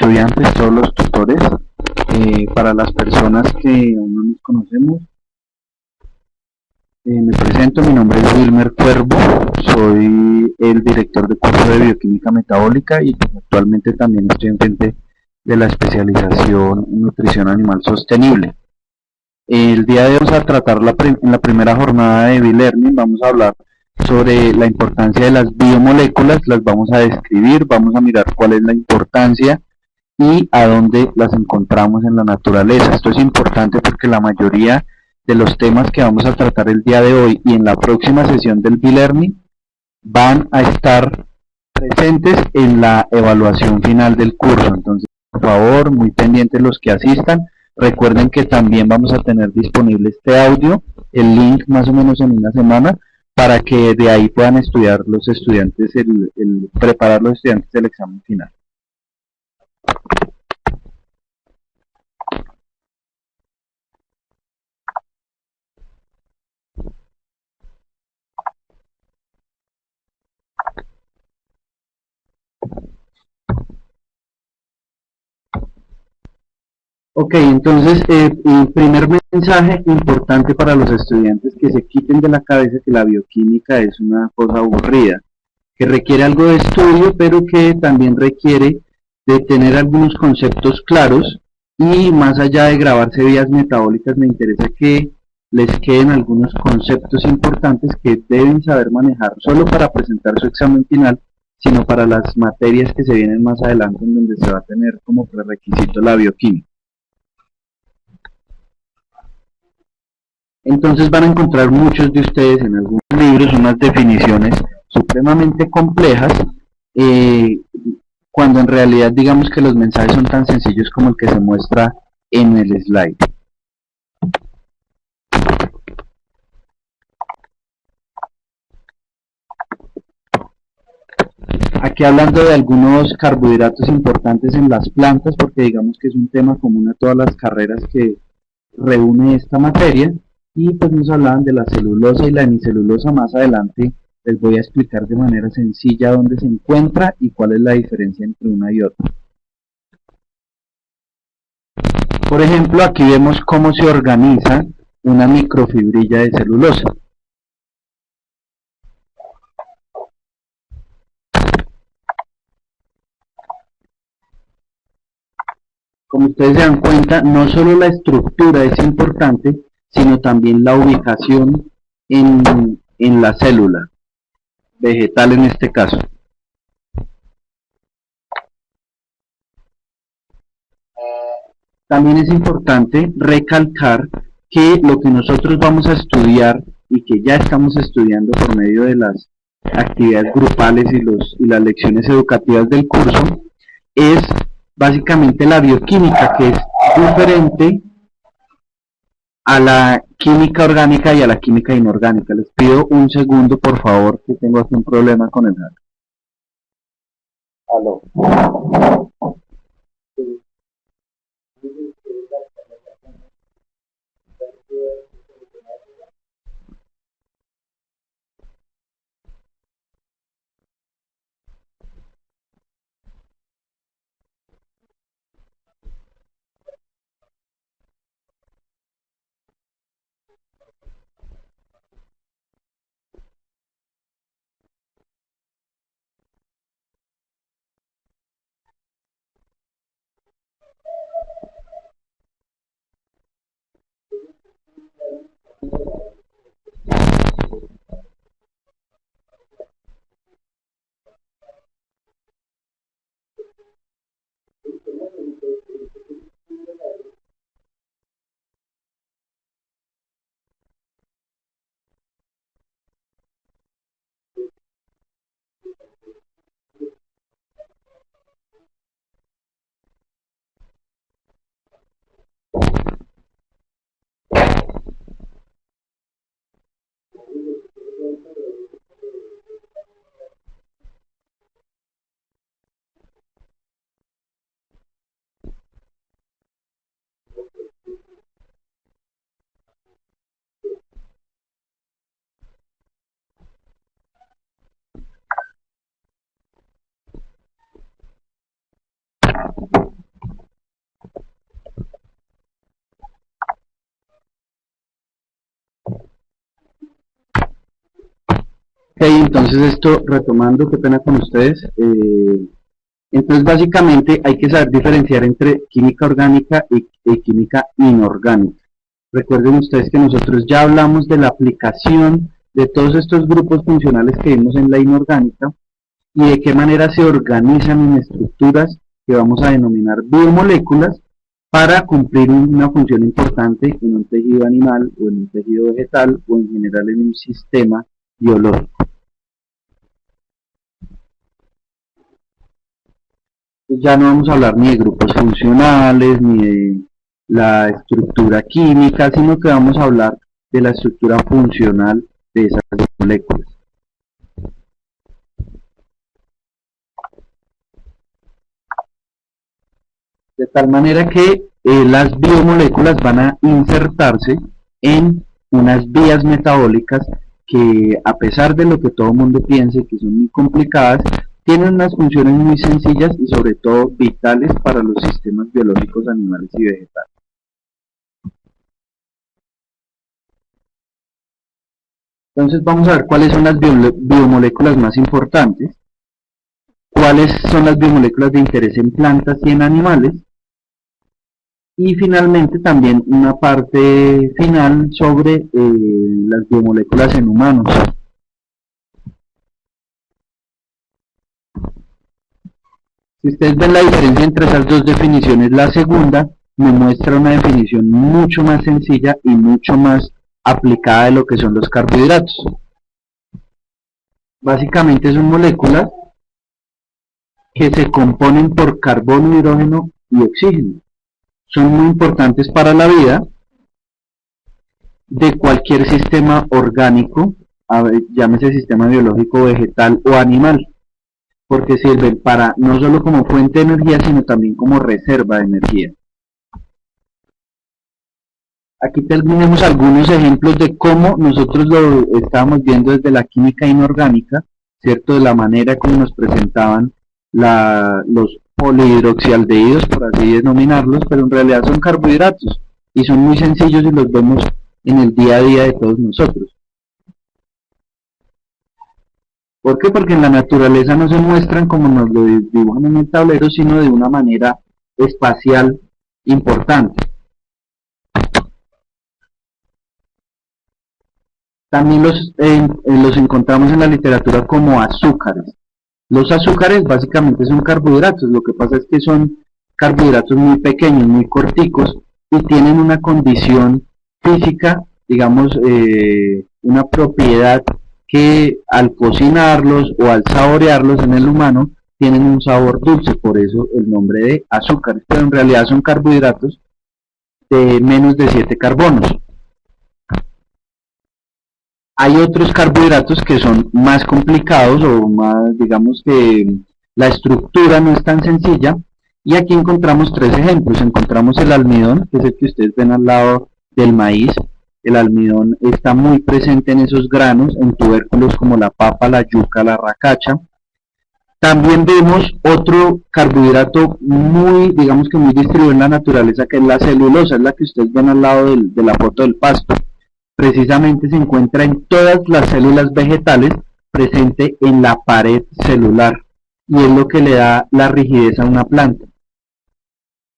estudiantes, todos los tutores, para las personas que aún no nos conocemos, me presento, mi nombre es Wilmer Cuervo, soy el director de curso de bioquímica metabólica y pues, actualmente también estoy en frente de la especialización en nutrición animal sostenible. El día de hoy vamos a tratar en la primera jornada de B-Learning, vamos a hablar sobre la importancia de las biomoléculas, las vamos a describir, vamos a mirar cuál es la importancia y a dónde las encontramos en la naturaleza. Esto es importante porque la mayoría de los temas que vamos a tratar el día de hoy y en la próxima sesión del B-Learning van a estar presentes en la evaluación final del curso. Entonces, por favor, muy pendientes los que asistan. Recuerden que también vamos a tener disponible este audio, el link más o menos en una semana, para que de ahí puedan estudiar los estudiantes, preparar los estudiantes del examen final. Ok, entonces el primer mensaje importante para los estudiantes que se quiten de la cabeza que la bioquímica es una cosa aburrida, que requiere algo de estudio, pero que también requiere de tener algunos conceptos claros y más allá de grabarse vías metabólicas, me interesa que les queden algunos conceptos importantes que deben saber manejar solo para presentar su examen final, sino para las materias que se vienen más adelante en donde se va a tener como prerequisito la bioquímica. Entonces van a encontrar muchos de ustedes en algunos libros unas definiciones supremamente complejas, eh, cuando en realidad digamos que los mensajes son tan sencillos como el que se muestra en el slide. Aquí hablando de algunos carbohidratos importantes en las plantas, porque digamos que es un tema común a todas las carreras que reúne esta materia, y pues nos hablaban de la celulosa y la hemicelulosa. Más adelante les voy a explicar de manera sencilla dónde se encuentra y cuál es la diferencia entre una y otra. Por ejemplo, aquí vemos cómo se organiza una microfibrilla de celulosa. Como ustedes se dan cuenta, no solo la estructura es importante, sino también la ubicación en la célula, vegetal en este caso. También es importante recalcar que lo que nosotros vamos a estudiar y que ya estamos estudiando por medio de las actividades grupales y las lecciones educativas del curso es básicamente la bioquímica, que es diferente a la química orgánica y a la química inorgánica. Les pido un segundo, por favor, que tengo aquí un problema con el hack. Aló. Entonces esto, retomando, qué pena con ustedes, entonces básicamente hay que saber diferenciar entre química orgánica y química inorgánica. Recuerden ustedes que nosotros ya hablamos de la aplicación de todos estos grupos funcionales que vimos en la inorgánica y de qué manera se organizan en estructuras que vamos a denominar biomoléculas para cumplir una función importante en un tejido animal o en un tejido vegetal o en general en un sistema biológico. Ya no vamos a hablar ni de grupos funcionales, ni de la estructura química, sino que vamos a hablar de la estructura funcional de esas moléculas. De tal manera que las biomoléculas van a insertarse en unas vías metabólicas que, a pesar de lo que todo el mundo piense que son muy complicadas, tienen unas funciones muy sencillas y sobre todo vitales para los sistemas biológicos animales y vegetales. Entonces vamos a ver cuáles son las biomoléculas más importantes, cuáles son las biomoléculas de interés en plantas y en animales, y finalmente también una parte final sobre las biomoléculas en humanos. Si ustedes ven la diferencia entre esas dos definiciones, la segunda me muestra una definición mucho más sencilla y mucho más aplicada de lo que son los carbohidratos. Básicamente son moléculas que se componen por carbono, hidrógeno y oxígeno. Son muy importantes para la vida de cualquier sistema orgánico, llámese sistema biológico, vegetal o animal, porque sirven para no solo como fuente de energía, sino también como reserva de energía. Aquí tenemos algunos ejemplos de cómo nosotros lo estábamos viendo desde la química inorgánica, ¿cierto? De la manera como nos presentaban los polihidroxialdehídos, por así denominarlos, pero en realidad son carbohidratos y son muy sencillos y los vemos en el día a día de todos nosotros. ¿Por qué? Porque en la naturaleza no se muestran como nos lo dibujan en el tablero, sino de una manera espacial importante. También los encontramos en la literatura como azúcares. Los azúcares básicamente son carbohidratos, lo que pasa es que son carbohidratos muy pequeños, muy corticos, y tienen una condición física, digamos, una propiedad que al cocinarlos o al saborearlos en el humano tienen un sabor dulce, por eso el nombre de azúcares, pero en realidad son carbohidratos de menos de 7 carbonos. Hay otros carbohidratos que son más complicados o más, digamos que la estructura no es tan sencilla, y aquí encontramos tres ejemplos. Encontramos el almidón, que es el que ustedes ven al lado del maíz. El almidón está muy presente en esos granos, en tubérculos como la papa, la yuca, la racacha. También vemos otro carbohidrato muy, digamos que muy distribuido en la naturaleza, que es la celulosa, es la que ustedes ven al lado de la foto del pasto. Precisamente se encuentra en todas las células vegetales, presente en la pared celular, y es lo que le da la rigidez a una planta.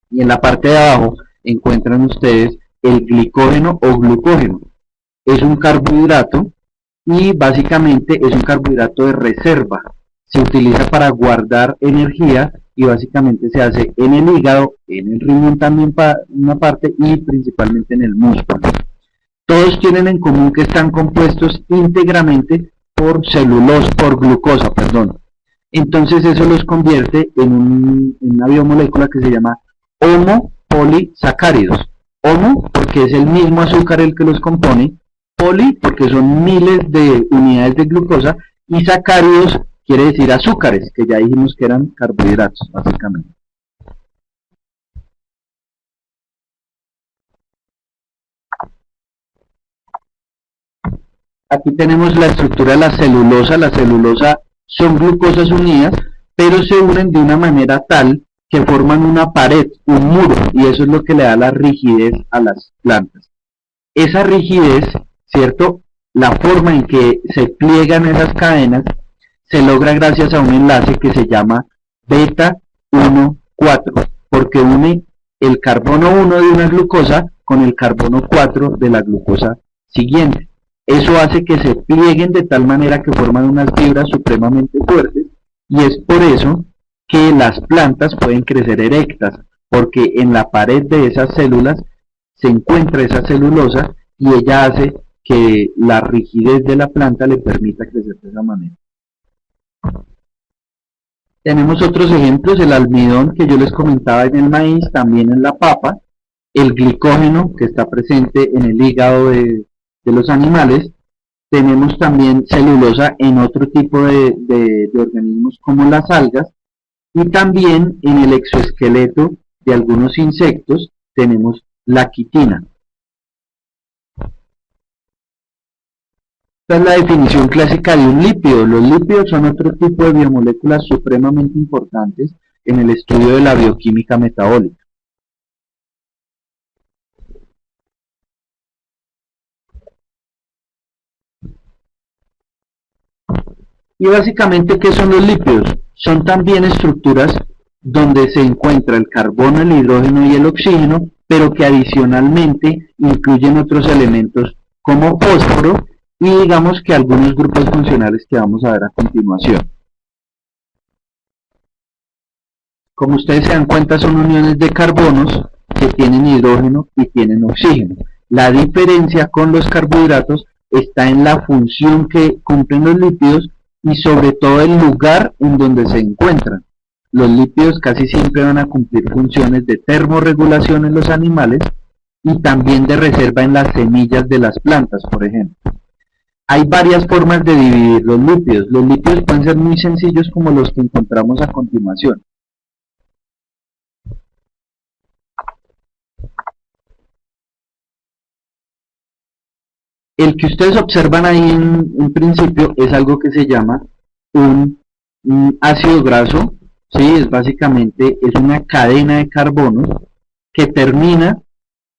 Y en la parte de abajo encuentran ustedes el glicógeno o glucógeno. Es un carbohidrato y básicamente es un carbohidrato de reserva. Se utiliza para guardar energía y básicamente se hace en el hígado, en el riñón también para una parte y principalmente en el músculo. Todos tienen en común que están compuestos íntegramente por glucosa, perdón. Entonces eso los convierte en una biomolécula que se llama homopolisacáridos. Homo porque es el mismo azúcar el que los compone, poli porque son miles de unidades de glucosa, y sacáridos quiere decir azúcares, que ya dijimos que eran carbohidratos, básicamente. Aquí tenemos la estructura de la celulosa. La celulosa son glucosas unidas, pero se unen de una manera tal que forman una pared, un muro, y eso es lo que le da la rigidez a las plantas. Esa rigidez, ¿cierto?, la forma en que se pliegan esas cadenas se logra gracias a un enlace que se llama beta 1,4, porque une el carbono 1 de una glucosa con el carbono 4 de la glucosa siguiente. Eso hace que se plieguen de tal manera que forman unas fibras supremamente fuertes, y es por eso que las plantas pueden crecer erectas, porque en la pared de esas células se encuentra esa celulosa y ella hace que la rigidez de la planta le permita crecer de esa manera. Tenemos otros ejemplos: el almidón que yo les comentaba en el maíz, también en la papa, el glicógeno que está presente en el hígado de los animales. Tenemos también celulosa en otro tipo de organismos como las algas, y también en el exoesqueleto de algunos insectos tenemos la quitina. Esta es la definición clásica de un lípido. Los lípidos son otro tipo de biomoléculas supremamente importantes en el estudio de la bioquímica metabólica. Y básicamente, ¿qué son los lípidos? Son también estructuras donde se encuentra el carbono, el hidrógeno y el oxígeno, pero que adicionalmente incluyen otros elementos como fósforo y digamos que algunos grupos funcionales que vamos a ver a continuación. Como ustedes se dan cuenta, son uniones de carbonos que tienen hidrógeno y tienen oxígeno. La diferencia con los carbohidratos está en la función que cumplen los lípidos y sobre todo el lugar en donde se encuentran. Los lípidos casi siempre van a cumplir funciones de termorregulación en los animales y también de reserva en las semillas de las plantas, por ejemplo. Hay varias formas de dividir los lípidos. Los lípidos pueden ser muy sencillos, como los que encontramos a continuación. El que ustedes observan ahí en principio es algo que se llama un ácido graso, ¿sí? Es básicamente es una cadena de carbonos que termina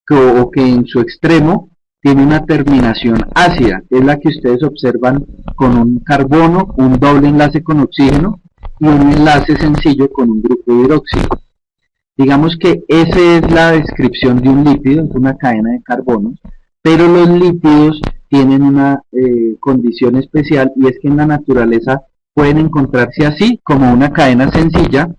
o que en su extremo tiene una terminación ácida. Es la que ustedes observan con un carbono, un doble enlace con oxígeno y un enlace sencillo con un grupo de hidróxido. Digamos que esa es la descripción de un lípido, es una cadena de carbonos, pero los lípidos tienen una condición especial, y es que en la naturaleza pueden encontrarse así, como una cadena sencilla,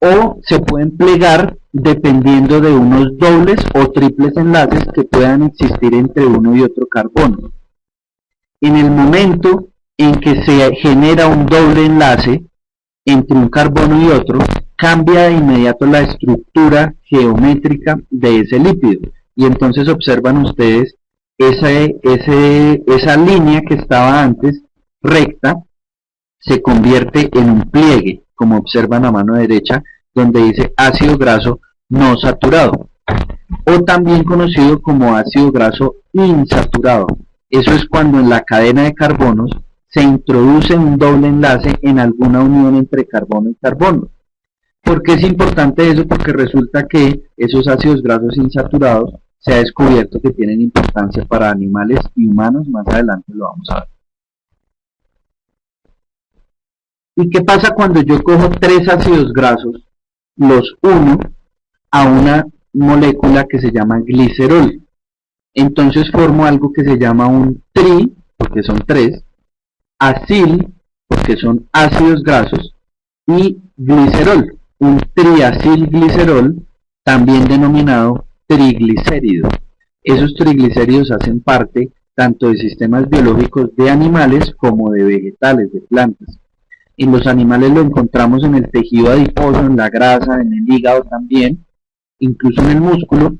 o se pueden plegar dependiendo de unos dobles o triples enlaces que puedan existir entre uno y otro carbono. En el momento en que se genera un doble enlace entre un carbono y otro, cambia de inmediato la estructura geométrica de ese lípido, y entonces observan ustedes esa línea que estaba antes recta se convierte en un pliegue, como observan a mano derecha, donde dice ácido graso no saturado, o también conocido como ácido graso insaturado. Eso es cuando en la cadena de carbonos se introduce un doble enlace en alguna unión entre carbono y carbono. ¿Por qué es importante eso? Porque resulta que esos ácidos grasos insaturados se ha descubierto que tienen importancia para animales y humanos. Más adelante lo vamos a ver. ¿Y qué pasa cuando yo cojo tres ácidos grasos, los uno a una molécula que se llama glicerol? Entonces formo algo que se llama un tri, porque son tres, acil, porque son ácidos grasos, y glicerol, un triacilglicerol, también denominado triglicérido. Esos triglicéridos hacen parte tanto de sistemas biológicos de animales como de vegetales, de plantas. En los animales lo encontramos en el tejido adiposo, en la grasa, en el hígado también, incluso en el músculo,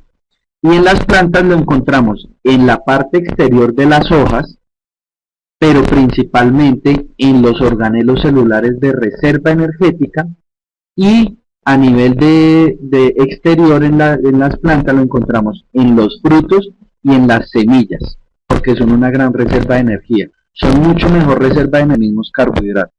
y en las plantas lo encontramos en la parte exterior de las hojas, pero principalmente en los organelos celulares de reserva energética, y a nivel de exterior en las plantas lo encontramos en los frutos y en las semillas, porque son una gran reserva de energía. Son mucho mejor reserva de mismos carbohidratos.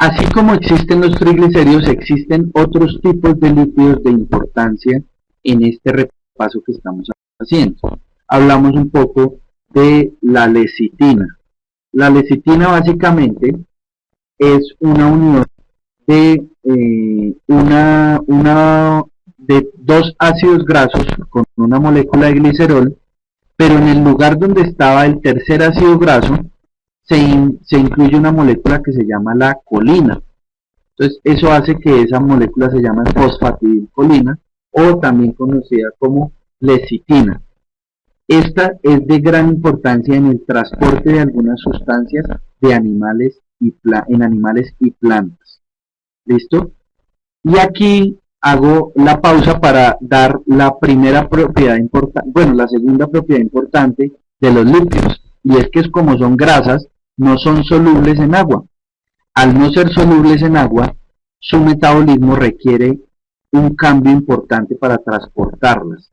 Así como existen los triglicéridos, existen otros tipos de lípidos de importancia en este repaso que estamos haciendo. Hablamos un poco de la lecitina. La lecitina básicamente es una unión de, de dos ácidos grasos con una molécula de glicerol, pero en el lugar donde estaba el tercer ácido graso se incluye una molécula que se llama la colina. Entonces eso hace que esa molécula se llame fosfatidilcolina o también conocida como lecitina. Esta es de gran importancia en el transporte de algunas sustancias de animales en animales y plantas. ¿Listo? Y aquí hago la pausa para dar la primera propiedad importante, bueno, la segunda propiedad importante de los lípidos, y es que como son grasas, no son solubles en agua. Al no ser solubles en agua, su metabolismo requiere un cambio importante para transportarlas.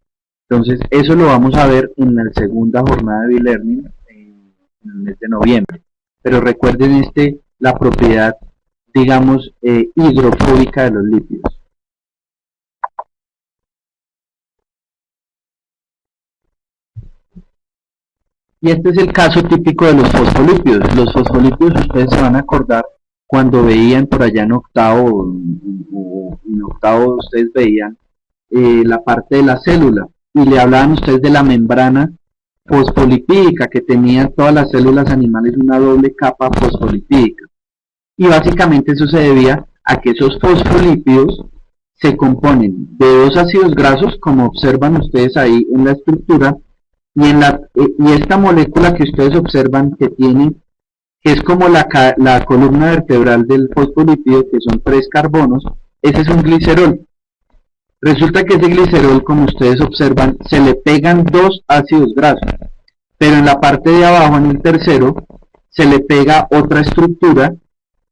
Entonces, eso lo vamos a ver en la segunda jornada de B-Learning en el mes de noviembre. Pero recuerden la propiedad, digamos, hidrofóbica de los lípidos. Y este es el caso típico de los fosfolípidos. Los fosfolípidos, ustedes se van a acordar cuando veían por allá en octavo, o en octavo ustedes veían la parte de la célula, y le hablaban ustedes de la membrana fosfolipídica que tenía todas las células animales una doble capa fosfolipídica. Y básicamente eso se debía a que esos fosfolípidos se componen de dos ácidos grasos, como observan ustedes ahí en la estructura, y esta molécula que ustedes observan que tiene, que es como la columna vertebral del fosfolípido, que son 3 carbonos, ese es un glicerol. Resulta que ese glicerol, como ustedes observan, se le pegan dos ácidos grasos, pero en la parte de abajo, en el tercero, se le pega otra estructura,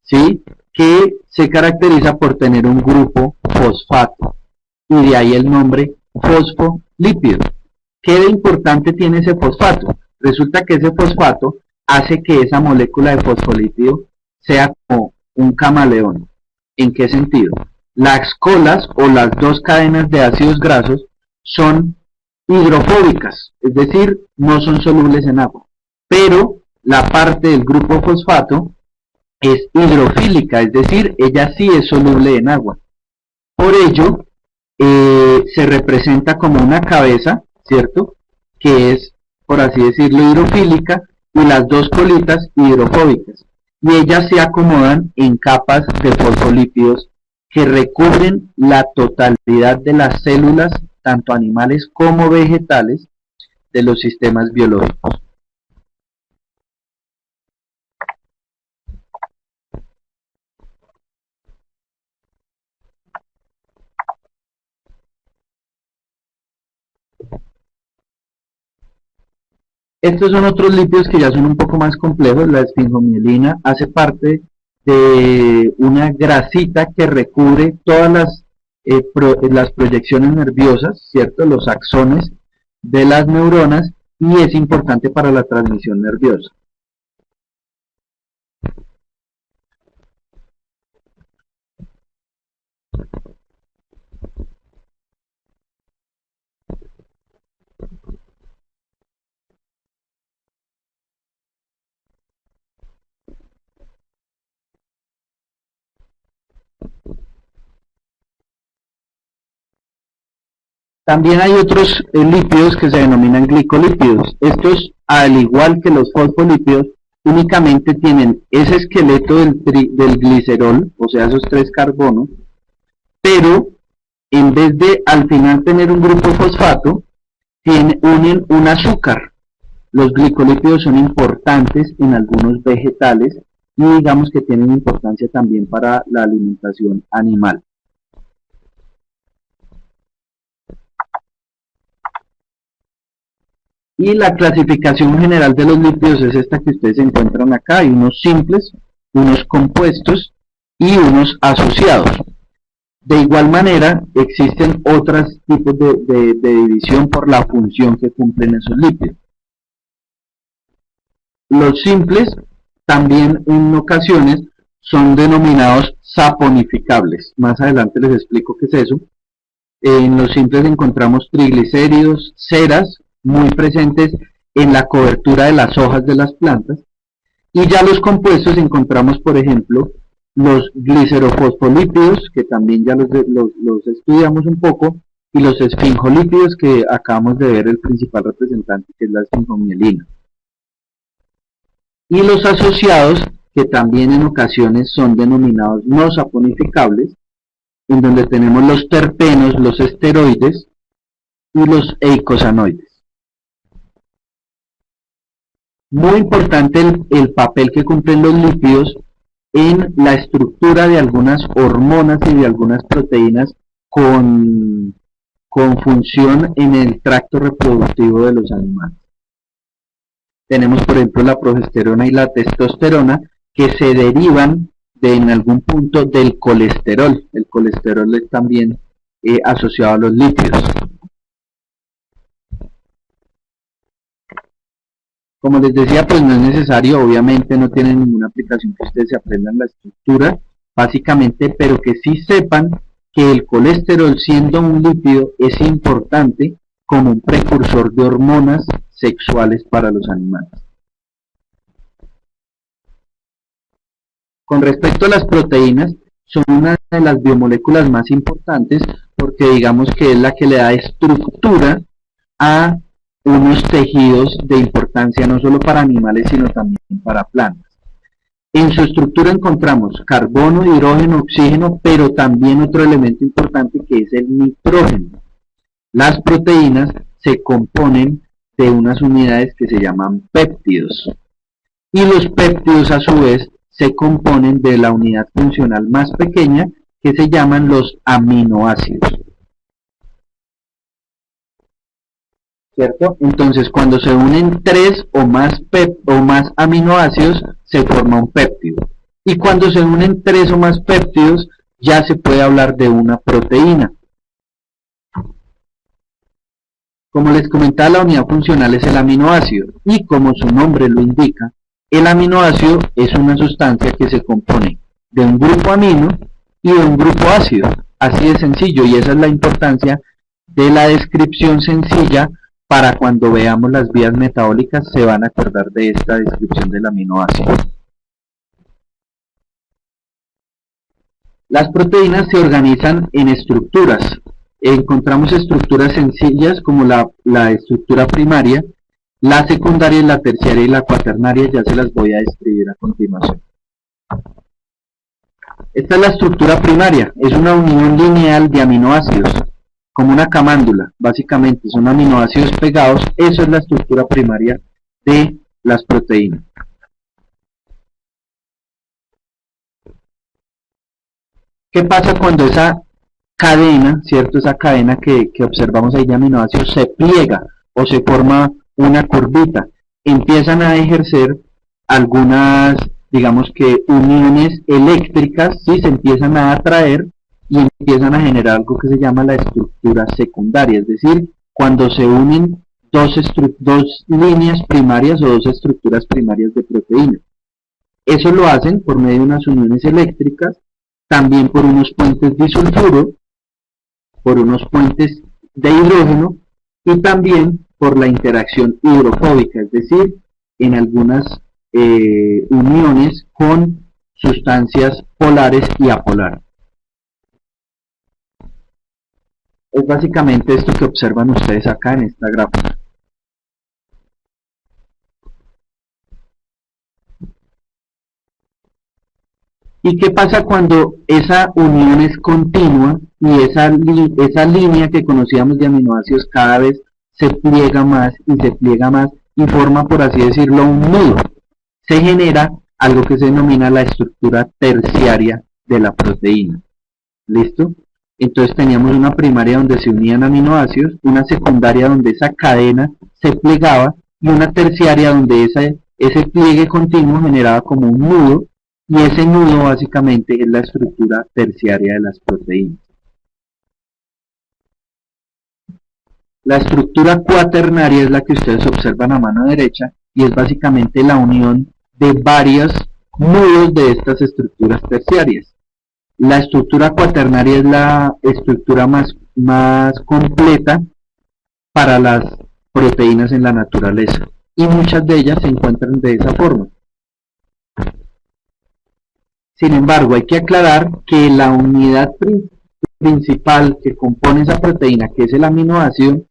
¿sí?, que se caracteriza por tener un grupo fosfato, y de ahí el nombre fosfolípido. ¿Qué de importante tiene ese fosfato? Resulta que ese fosfato hace que esa molécula de fosfolípido sea como un camaleón. ¿En qué sentido? Las colas o las dos cadenas de ácidos grasos son hidrofóbicas, es decir, no son solubles en agua. Pero la parte del grupo fosfato es hidrofílica, es decir, ella sí es soluble en agua. Por ello, se representa como una cabeza, ¿cierto?, que es, por así decirlo, hidrofílica, y las dos colitas hidrofóbicas. Y ellas se acomodan en capas de fosfolípidos que recubren la totalidad de las células, tanto animales como vegetales, de los sistemas biológicos. Estos son otros lípidos que ya son un poco más complejos. La esfingomielina hace parte de una grasita que recubre todas las proyecciones nerviosas, ¿cierto?, los axones de las neuronas, y es importante para la transmisión nerviosa. También hay otros lípidos que se denominan glicolípidos. Estos, al igual que los fosfolípidos, únicamente tienen ese esqueleto del glicerol, o sea, esos 3 carbonos, pero en vez de al final tener un grupo fosfato, unen un azúcar. Los glicolípidos son importantes en algunos vegetales y digamos que tienen importancia también para la alimentación animal. Y la clasificación general de los lípidos es esta que ustedes encuentran acá. Hay unos simples, unos compuestos y unos asociados. De igual manera, existen otros tipos de división por la función que cumplen esos lípidos. Los simples también en ocasiones son denominados saponificables. Más adelante les explico qué es eso. En los simples encontramos triglicéridos, ceras, muy presentes en la cobertura de las hojas de las plantas. Y ya los compuestos encontramos, por ejemplo, los glicerofosfolípidos, que también ya los estudiamos un poco, y los esfingolípidos, que acabamos de ver el principal representante, que es la esfingomielina. Y los asociados, que también en ocasiones son denominados no saponificables, en donde tenemos los terpenos, los esteroides y los eicosanoides. Muy importante el papel que cumplen los lípidos en la estructura de algunas hormonas y de algunas proteínas con función en el tracto reproductivo de los animales. Tenemos, por ejemplo, la progesterona y la testosterona, que se derivan en algún punto del colesterol. El colesterol es también asociado a los lípidos. Como les decía, pues no es necesario, obviamente no tiene ninguna aplicación que ustedes se aprendan la estructura, básicamente, pero que sí sepan que el colesterol, siendo un lípido, es importante como un precursor de hormonas sexuales para los animales. Con respecto a las proteínas, son una de las biomoléculas más importantes porque digamos que es la que le da estructura a unos tejidos de importancia no solo para animales sino también para plantas. En su estructura encontramos carbono, hidrógeno, oxígeno, pero también otro elemento importante que es el nitrógeno. Las proteínas se componen de unas unidades que se llaman péptidos. Y los péptidos a su vez se componen de la unidad funcional más pequeña que se llaman los aminoácidos. ¿Cierto? Entonces, cuando se unen 3 o más aminoácidos, se forma un péptido. Y cuando se unen 3 o más péptidos, ya se puede hablar de una proteína. Como les comentaba, la unidad funcional es el aminoácido. Y como su nombre lo indica, el aminoácido es una sustancia que se compone de un grupo amino y de un grupo ácido. Así de sencillo, y esa es la importancia de la descripción sencilla. Para cuando veamos las vías metabólicas se van a acordar de esta descripción del aminoácido. Las proteínas se organizan en estructuras. Encontramos estructuras sencillas como la estructura primaria, la secundaria, la terciaria y la cuaternaria. Ya se las voy a describir a continuación. Esta es la estructura primaria, es una unión lineal de aminoácidos, como una camándula, básicamente son aminoácidos pegados. Eso es la estructura primaria de las proteínas. ¿Qué pasa cuando esa cadena, cierto, esa cadena que observamos ahí de aminoácidos se pliega o se forma una curvita? Empiezan a ejercer algunas, digamos que uniones eléctricas, ¿sí? Se empiezan a atraer y empiezan a generar algo que se llama la estructura secundaria, es decir, cuando se unen dos líneas primarias o dos estructuras primarias de proteína. Eso lo hacen por medio de unas uniones eléctricas, también por unos puentes disulfuro, por unos puentes de hidrógeno y también por la interacción hidrofóbica, es decir, en algunas uniones con sustancias polares y apolares. Es básicamente esto que observan ustedes acá en esta gráfica. ¿Y qué pasa cuando esa unión es continua y esa línea que conocíamos de aminoácidos cada vez se pliega más y forma, por así decirlo, un nudo? Se genera algo que se denomina la estructura terciaria de la proteína. ¿Listo? Entonces teníamos una primaria donde se unían aminoácidos, una secundaria donde esa cadena se plegaba y una terciaria donde ese pliegue continuo generaba como un nudo, y ese nudo básicamente es la estructura terciaria de las proteínas. La estructura cuaternaria es la que ustedes observan a mano derecha y es básicamente la unión de varias nudos de estas estructuras terciarias. La estructura cuaternaria es la estructura más completa para las proteínas en la naturaleza y muchas de ellas se encuentran de esa forma. Sin embargo, hay que aclarar que la unidad principal que compone esa proteína, que es el aminoácido,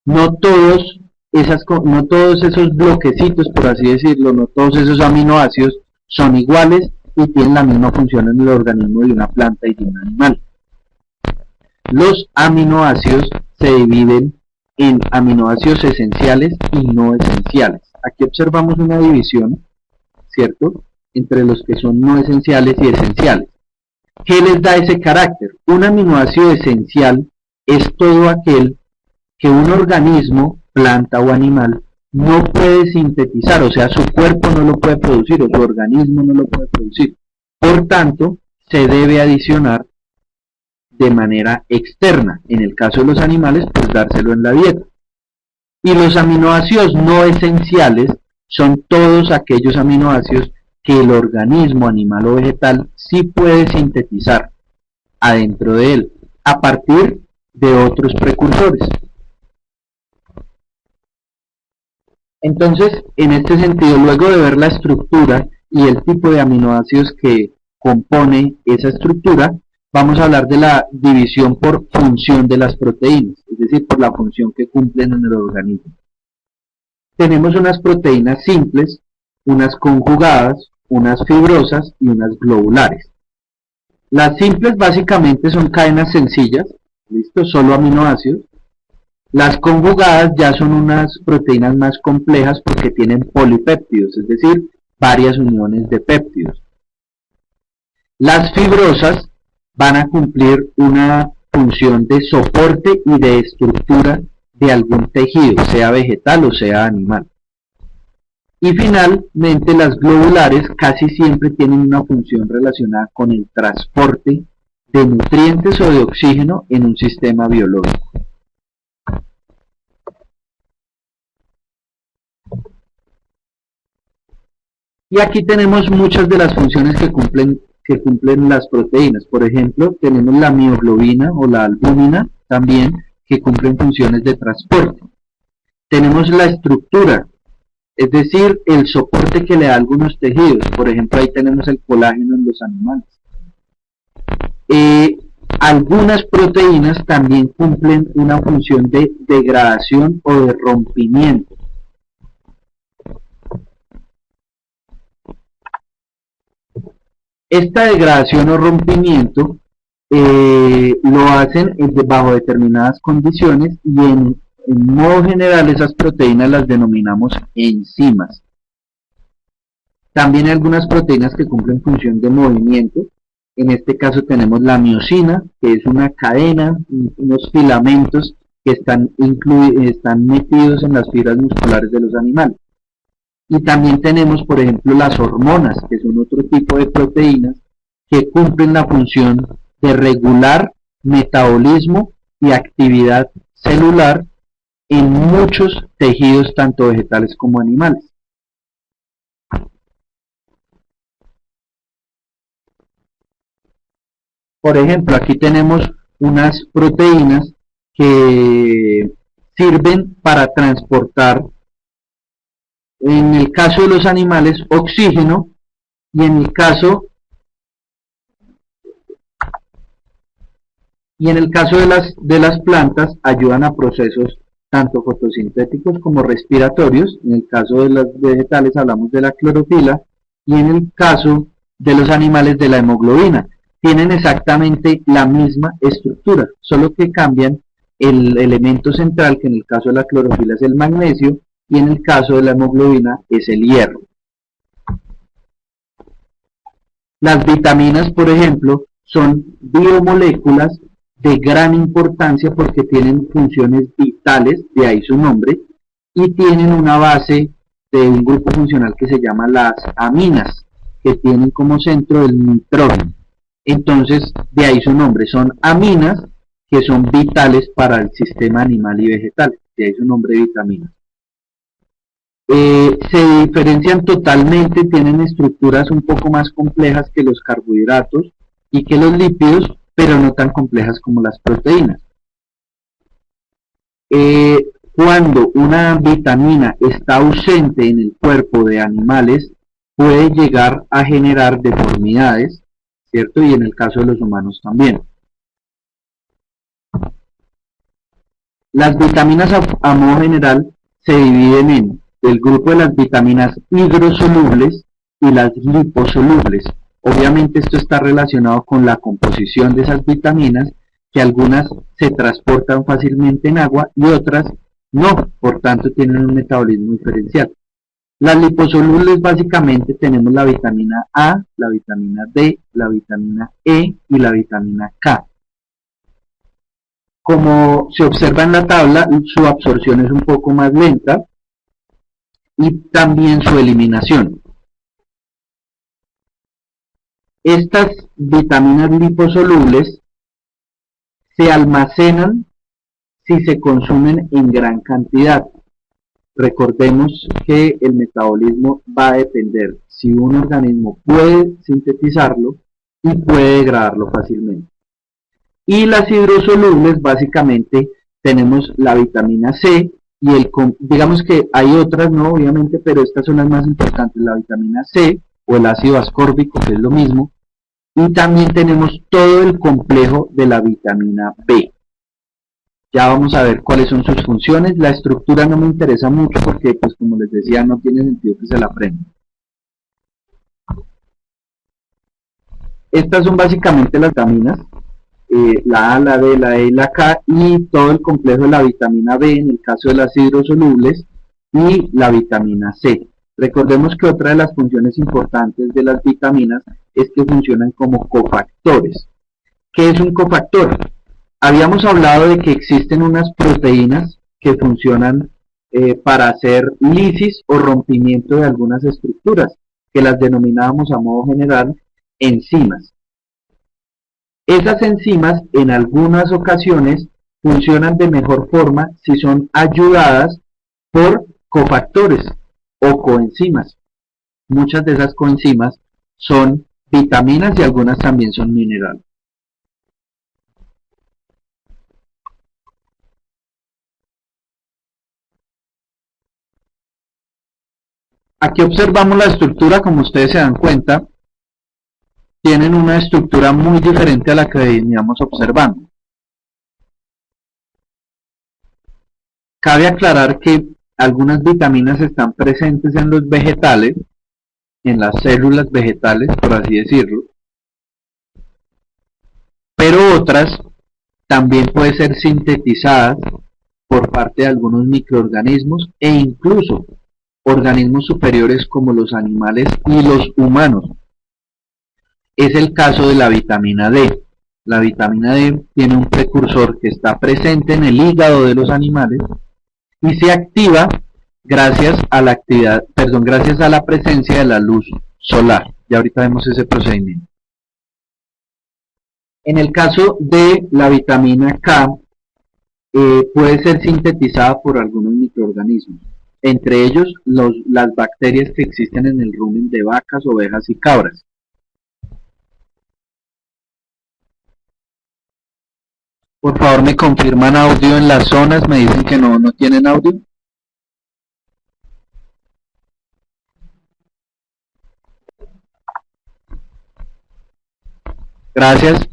no todos esos bloquecitos, por así decirlo, no todos esos aminoácidos son iguales y tienen la misma función en el organismo de una planta y de un animal. Los aminoácidos se dividen en aminoácidos esenciales y no esenciales. Aquí observamos una división, ¿cierto?, entre los que son no esenciales y esenciales. ¿Qué les da ese carácter? Un aminoácido esencial es todo aquel que un organismo, planta o animal, no puede sintetizar, o sea, su cuerpo no lo puede producir, o su organismo no lo puede producir. Por tanto, se debe adicionar de manera externa. En el caso de los animales, pues dárselo en la dieta. Y los aminoácidos no esenciales son todos aquellos aminoácidos que el organismo animal o vegetal sí puede sintetizar adentro de él, a partir de otros precursores. Entonces, en este sentido, luego de ver la estructura y el tipo de aminoácidos que compone esa estructura, vamos a hablar de la división por función de las proteínas, es decir, por la función que cumplen en el organismo. Tenemos unas proteínas simples, unas conjugadas, unas fibrosas y unas globulares. Las simples básicamente son cadenas sencillas, ¿listo? Solo aminoácidos. Las conjugadas ya son unas proteínas más complejas porque tienen polipéptidos, es decir, varias uniones de péptidos. Las fibrosas van a cumplir una función de soporte y de estructura de algún tejido, sea vegetal o sea animal. Y finalmente las globulares casi siempre tienen una función relacionada con el transporte de nutrientes o de oxígeno en un sistema biológico. Y aquí tenemos muchas de las funciones que cumplen las proteínas. Por ejemplo, tenemos la mioglobina o la albúmina también, que cumplen funciones de transporte. Tenemos la estructura, es decir, el soporte que le da a algunos tejidos. Por ejemplo, ahí tenemos el colágeno en los animales. Algunas proteínas también cumplen una función de degradación o de rompimiento. Esta degradación o rompimiento lo hacen bajo determinadas condiciones y en modo general esas proteínas las denominamos enzimas. También hay algunas proteínas que cumplen función de movimiento. En este caso tenemos la miosina, que es una cadena, unos filamentos que están metidos en las fibras musculares de los animales. Y también tenemos, por ejemplo, las hormonas, que son otro tipo de proteínas que cumplen la función de regular metabolismo y actividad celular en muchos tejidos, tanto vegetales como animales. Por ejemplo, aquí tenemos unas proteínas que sirven para transportar, en el caso de los animales, oxígeno, y en el caso de las plantas ayudan a procesos tanto fotosintéticos como respiratorios. En el caso de los vegetales hablamos de la clorofila y en el caso de los animales de la hemoglobina. Tienen exactamente la misma estructura, solo que cambian el elemento central, que en el caso de la clorofila es el magnesio y en el caso de la hemoglobina es el hierro. Las vitaminas, por ejemplo, son biomoléculas de gran importancia porque tienen funciones vitales, de ahí su nombre, y tienen una base de un grupo funcional que se llama las aminas, que tienen como centro el nitrógeno. Entonces, de ahí su nombre, son aminas que son vitales para el sistema animal y vegetal, de ahí su nombre vitaminas. Se diferencian totalmente, tienen estructuras un poco más complejas que los carbohidratos y que los lípidos, pero no tan complejas como las proteínas. Cuando una vitamina está ausente en el cuerpo de animales, puede llegar a generar deformidades, ¿cierto? Y en el caso de los humanos también. Las vitaminas a modo general se dividen en el grupo de las vitaminas hidrosolubles y las liposolubles. Obviamente esto está relacionado con la composición de esas vitaminas, que algunas se transportan fácilmente en agua y otras no, por tanto tienen un metabolismo diferencial. Las liposolubles básicamente tenemos la vitamina A, la vitamina D, la vitamina E y la vitamina K. Como se observa en la tabla, su absorción es un poco más lenta y también su eliminación. Estas vitaminas liposolubles se almacenan si se consumen en gran cantidad. Recordemos que el metabolismo va a depender si un organismo puede sintetizarlo y puede degradarlo fácilmente. Y las hidrosolubles, básicamente, tenemos la vitamina C y digamos que hay otras, no obviamente, pero estas son las más importantes, la vitamina C o el ácido ascórbico, que es lo mismo, y también tenemos todo el complejo de la vitamina B. Ya vamos a ver cuáles son sus funciones. La estructura no me interesa mucho porque, pues como les decía, no tiene sentido que se la aprendan. Estas son básicamente las vitaminas, la A, la D, la E y la K, y todo el complejo de la vitamina B en el caso de las hidrosolubles y la vitamina C. Recordemos que otra de las funciones importantes de las vitaminas es que funcionan como cofactores. ¿Qué es un cofactor? Habíamos hablado de que existen unas proteínas que funcionan para hacer lisis o rompimiento de algunas estructuras, que las denominábamos a modo general enzimas. Esas enzimas en algunas ocasiones funcionan de mejor forma si son ayudadas por cofactores o coenzimas. Muchas de esas coenzimas son vitaminas y algunas también son minerales. Aquí observamos la estructura, como ustedes se dan cuenta, tienen una estructura muy diferente a la que veníamos observando. Cabe aclarar que algunas vitaminas están presentes en los vegetales, en las células vegetales, por así decirlo, pero otras también pueden ser sintetizadas por parte de algunos microorganismos e incluso organismos superiores como los animales y los humanos. Es el caso de la vitamina D. La vitamina D tiene un precursor que está presente en el hígado de los animales y se activa gracias a la presencia de la luz solar. Ya ahorita vemos ese procedimiento. En el caso de la vitamina K, puede ser sintetizada por algunos microorganismos, entre ellos las bacterias que existen en el rumen de vacas, ovejas y cabras. Por favor, me confirman audio en las zonas, me dicen que no tienen audio. Gracias.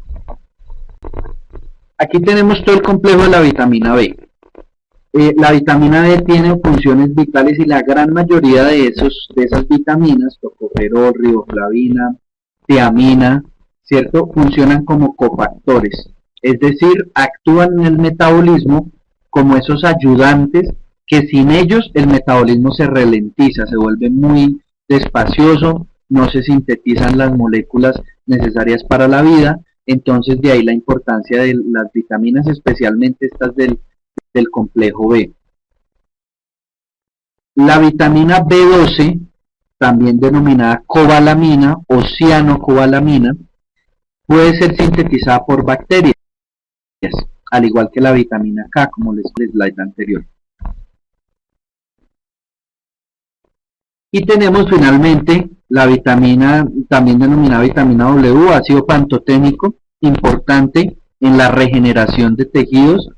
Aquí tenemos todo el complejo de la vitamina B. La vitamina D tiene funciones vitales y la gran mayoría de esas vitaminas, tocoferol, riboflavina, tiamina, ¿cierto? Funcionan como cofactores, es decir, actúan en el metabolismo como esos ayudantes que sin ellos el metabolismo se ralentiza, se vuelve muy despacioso, no se sintetizan las moléculas necesarias para la vida, entonces de ahí la importancia de las vitaminas, especialmente estas del complejo B. La vitamina B12, también denominada cobalamina o cianocobalamina, puede ser sintetizada por bacterias, al igual que la vitamina K, como les expliqué en el slide anterior. Y tenemos finalmente la vitamina, también denominada vitamina W, ácido pantoténico, importante en la regeneración de tejidos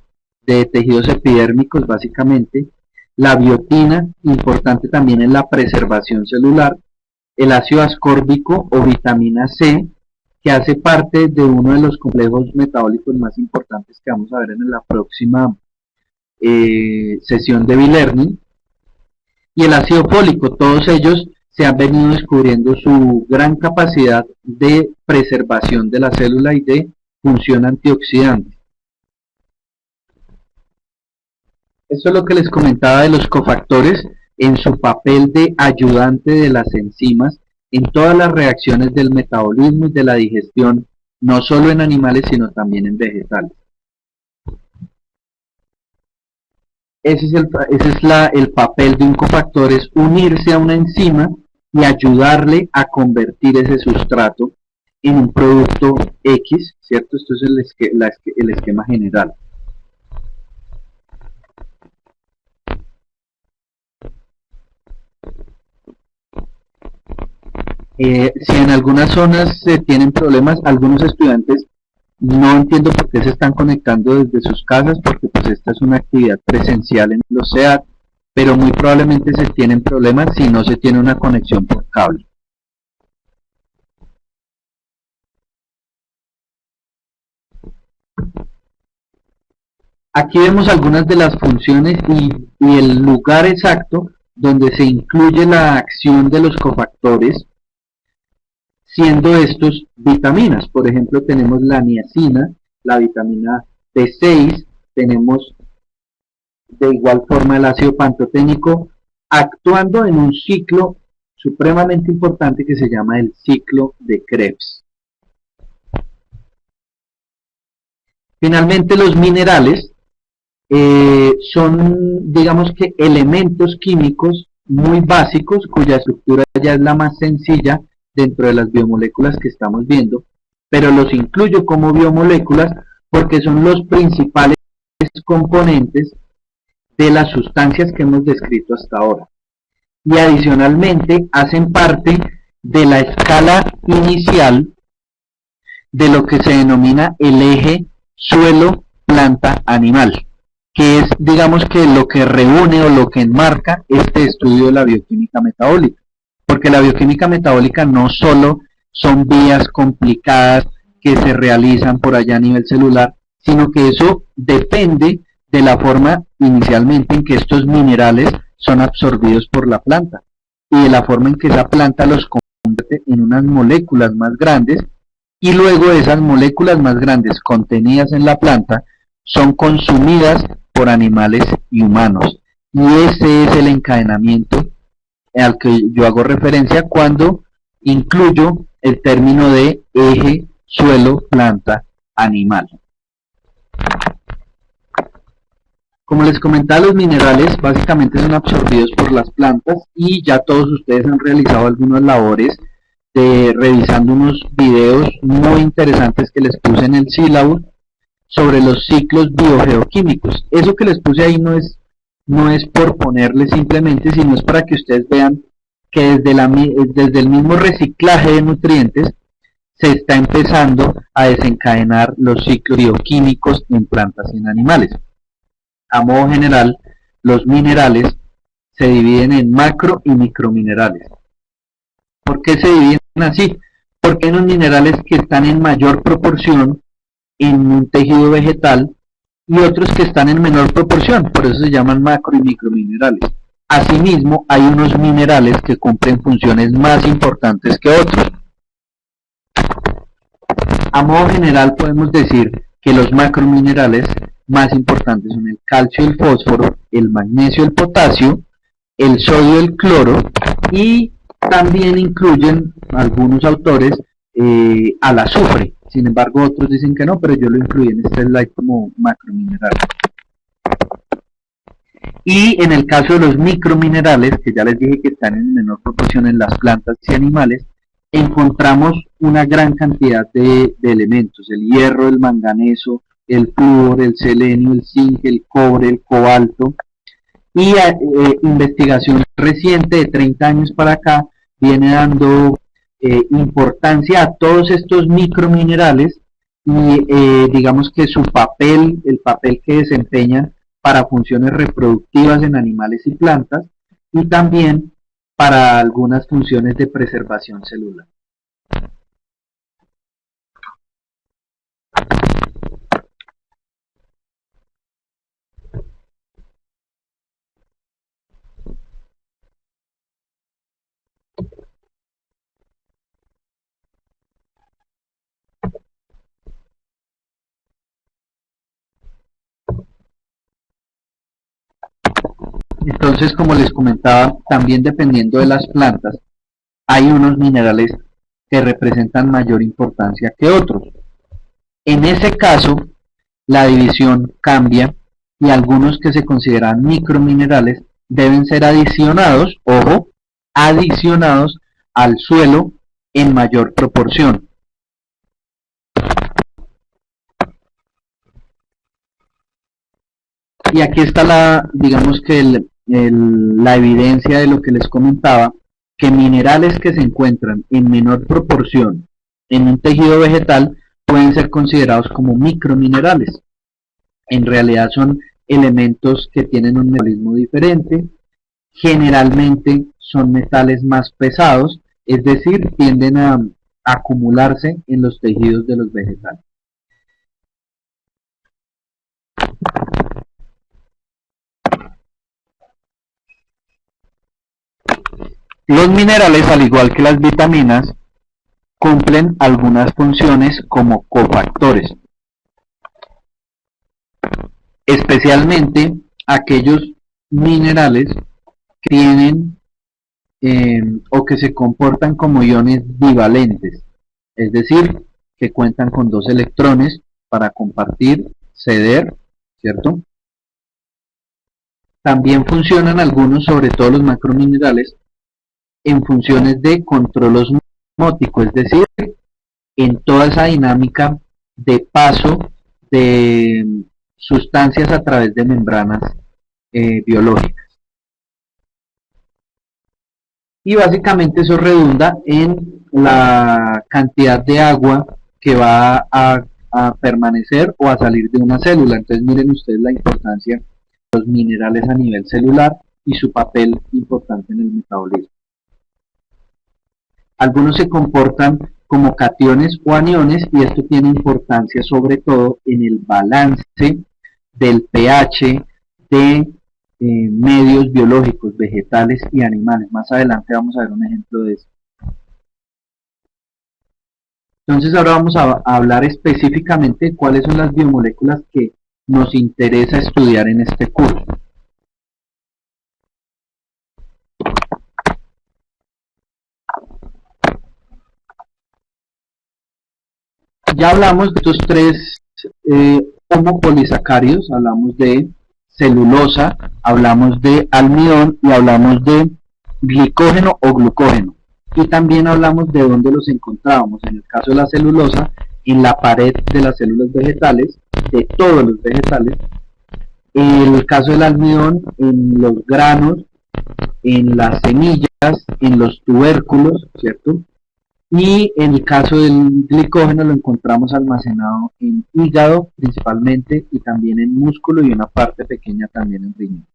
epidérmicos básicamente, la biotina, importante también en la preservación celular, el ácido ascórbico o vitamina C, que hace parte de uno de los complejos metabólicos más importantes que vamos a ver en la próxima sesión de B-Learning, y el ácido fólico. Todos ellos se han venido descubriendo su gran capacidad de preservación de la célula y de función antioxidante. Esto es lo que les comentaba de los cofactores en su papel de ayudante de las enzimas en todas las reacciones del metabolismo y de la digestión, no solo en animales, sino también en vegetales. Ese es el papel de un cofactor, es unirse a una enzima y ayudarle a convertir ese sustrato en un producto X, ¿cierto? Esto es el esquema general. Si en algunas zonas se tienen problemas, algunos estudiantes no entiendo por qué se están conectando desde sus casas, porque pues esta es una actividad presencial en los CEAT, pero muy probablemente se tienen problemas si no se tiene una conexión por cable. Aquí vemos algunas de las funciones y el lugar exacto donde se incluye la acción de los cofactores, siendo estos vitaminas. Por ejemplo, tenemos la niacina, la vitamina B6, tenemos de igual forma el ácido pantoténico, actuando en un ciclo supremamente importante que se llama el ciclo de Krebs. Finalmente, los minerales son, digamos que, elementos químicos muy básicos, cuya estructura ya es la más sencilla dentro de las biomoléculas que estamos viendo, pero los incluyo como biomoléculas porque son los principales componentes de las sustancias que hemos descrito hasta ahora. Y adicionalmente hacen parte de la escala inicial de lo que se denomina el eje suelo-planta-animal, que es, digamos, que lo que reúne o lo que enmarca este estudio de la bioquímica metabólica. Porque la bioquímica metabólica no solo son vías complicadas que se realizan por allá a nivel celular, sino que eso depende de la forma inicialmente en que estos minerales son absorbidos por la planta y de la forma en que esa planta los convierte en unas moléculas más grandes, y luego esas moléculas más grandes contenidas en la planta son consumidas por animales y humanos. Y ese es el encadenamiento al que yo hago referencia cuando incluyo el término de eje suelo-planta-animal. Como les comentaba, los minerales básicamente son absorbidos por las plantas y ya todos ustedes han realizado algunas labores revisando unos videos muy interesantes que les puse en el sílabo sobre los ciclos biogeoquímicos. Eso que les puse ahí no es por ponerle simplemente, sino es para que ustedes vean que desde el mismo reciclaje de nutrientes se está empezando a desencadenar los ciclos bioquímicos en plantas y en animales. A modo general, los minerales se dividen en macro y microminerales. ¿Por qué se dividen así? Porque hay unos minerales que están en mayor proporción en un tejido vegetal y otros que están en menor proporción, por eso se llaman macro y microminerales. Asimismo, hay unos minerales que cumplen funciones más importantes que otros. A modo general podemos decir que los macrominerales más importantes son el calcio y el fósforo, el magnesio, el potasio, el sodio, el cloro, y también incluyen algunos autores al azufre. Sin embargo, otros dicen que no, pero yo lo incluí en este slide como macromineral. Y en el caso de los microminerales, que ya les dije que están en menor proporción en las plantas y animales, encontramos una gran cantidad de elementos: el hierro, el manganeso, el flúor, el selenio, el zinc, el cobre, el cobalto, Y investigación reciente de 30 años para acá viene dando importancia a todos estos microminerales y digamos que su papel, el papel que desempeñan para funciones reproductivas en animales y plantas y también para algunas funciones de preservación celular. Entonces, como les comentaba, también dependiendo de las plantas, hay unos minerales que representan mayor importancia que otros. En ese caso, la división cambia y algunos que se consideran microminerales deben ser adicionados, ojo, adicionados al suelo en mayor proporción. Y aquí está digamos que la evidencia de lo que les comentaba, que minerales que se encuentran en menor proporción en un tejido vegetal pueden ser considerados como microminerales. En realidad son elementos que tienen un metabolismo diferente, generalmente son metales más pesados, es decir, tienden a acumularse en los tejidos de los vegetales. Los minerales, al igual que las vitaminas, cumplen algunas funciones como cofactores, especialmente aquellos minerales que tienen o que se comportan como iones divalentes, es decir, que cuentan con dos electrones para compartir, ceder, ¿cierto? También funcionan algunos, sobre todo los macrominerales, en funciones de control osmótico, es decir, en toda esa dinámica de paso de sustancias a través de membranas biológicas. Y básicamente eso redunda en la cantidad de agua que va a permanecer o a salir de una célula. Entonces miren ustedes la importancia de los minerales a nivel celular y su papel importante en el metabolismo. Algunos se comportan como cationes o aniones y esto tiene importancia sobre todo en el balance del pH de medios biológicos, vegetales y animales. Más adelante vamos a ver un ejemplo de eso. Entonces ahora vamos a hablar específicamente de cuáles son las biomoléculas que nos interesa estudiar en este curso. Ya hablamos de estos tres homopolisacáridos, hablamos de celulosa, hablamos de almidón y hablamos de glicógeno o glucógeno. Y también hablamos de dónde los encontrábamos. En el caso de la celulosa, en la pared de las células vegetales, de todos los vegetales. En el caso del almidón, en los granos, en las semillas, en los tubérculos, ¿cierto? Y en el caso del glicógeno lo encontramos almacenado en hígado principalmente y también en músculo y una parte pequeña también en riñón.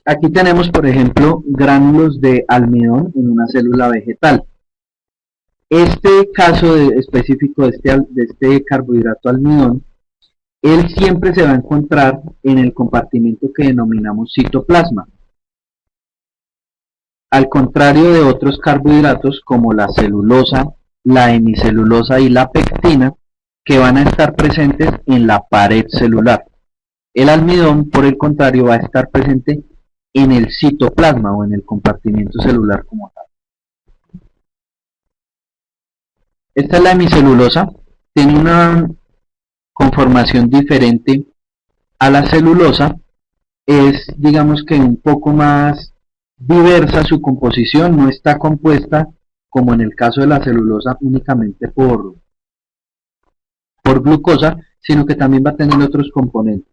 Aquí tenemos, por ejemplo, gránulos de almidón en una célula vegetal. Este caso específico de este carbohidrato almidón, él siempre se va a encontrar en el compartimento que denominamos citoplasma. Al contrario de otros carbohidratos como la celulosa, la hemicelulosa y la pectina, que van a estar presentes en la pared celular. El almidón, por el contrario, va a estar presente en el citoplasma o en el compartimento celular como tal. Esta es la hemicelulosa, tiene una conformación diferente a la celulosa, es digamos que un poco más diversa su composición, no está compuesta como en el caso de la celulosa únicamente por glucosa, sino que también va a tener otros componentes.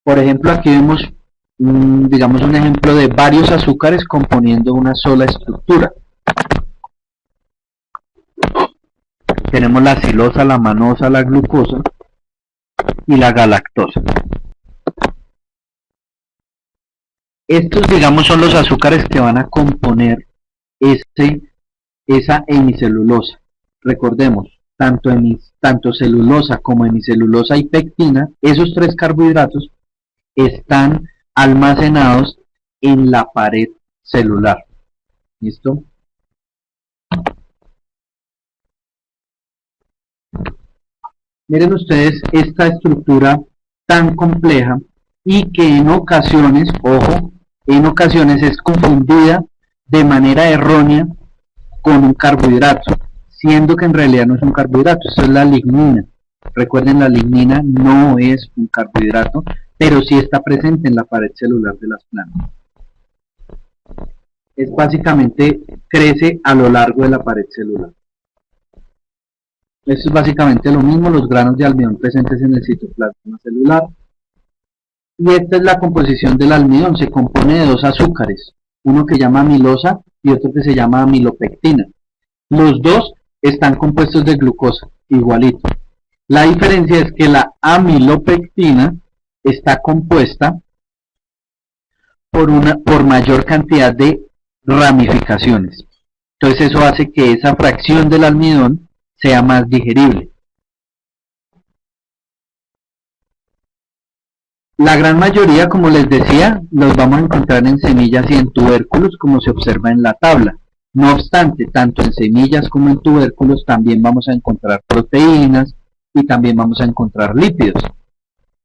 Por ejemplo, aquí vemos, digamos, un ejemplo de varios azúcares componiendo una sola estructura. Tenemos la silosa, la manosa, la glucosa y la galactosa. Estos, digamos, son los azúcares que van a componer esa hemicelulosa. Recordemos, tanto celulosa como hemicelulosa y pectina, esos tres carbohidratos están almacenados en la pared celular. ¿Listo? Miren ustedes esta estructura tan compleja y que en ocasiones, ojo, en ocasiones es confundida de manera errónea con un carbohidrato, siendo que en realidad no es un carbohidrato, eso es la lignina. Recuerden, la lignina no es un carbohidrato, pero sí está presente en la pared celular de las plantas. Es básicamente, crece a lo largo de la pared celular. Esto es básicamente lo mismo, los granos de almidón presentes en el citoplasma celular. Y esta es la composición del almidón, se compone de dos azúcares, uno que se llama amilosa y otro que se llama amilopectina. Los dos están compuestos de glucosa, igualito. La diferencia es que la amilopectina está compuesta por mayor cantidad de ramificaciones. Entonces eso hace que esa fracción del almidón sea más digerible. La gran mayoría, como les decía, los vamos a encontrar en semillas y en tubérculos, como se observa en la tabla. No obstante, tanto en semillas como en tubérculos también vamos a encontrar proteínas y también vamos a encontrar lípidos.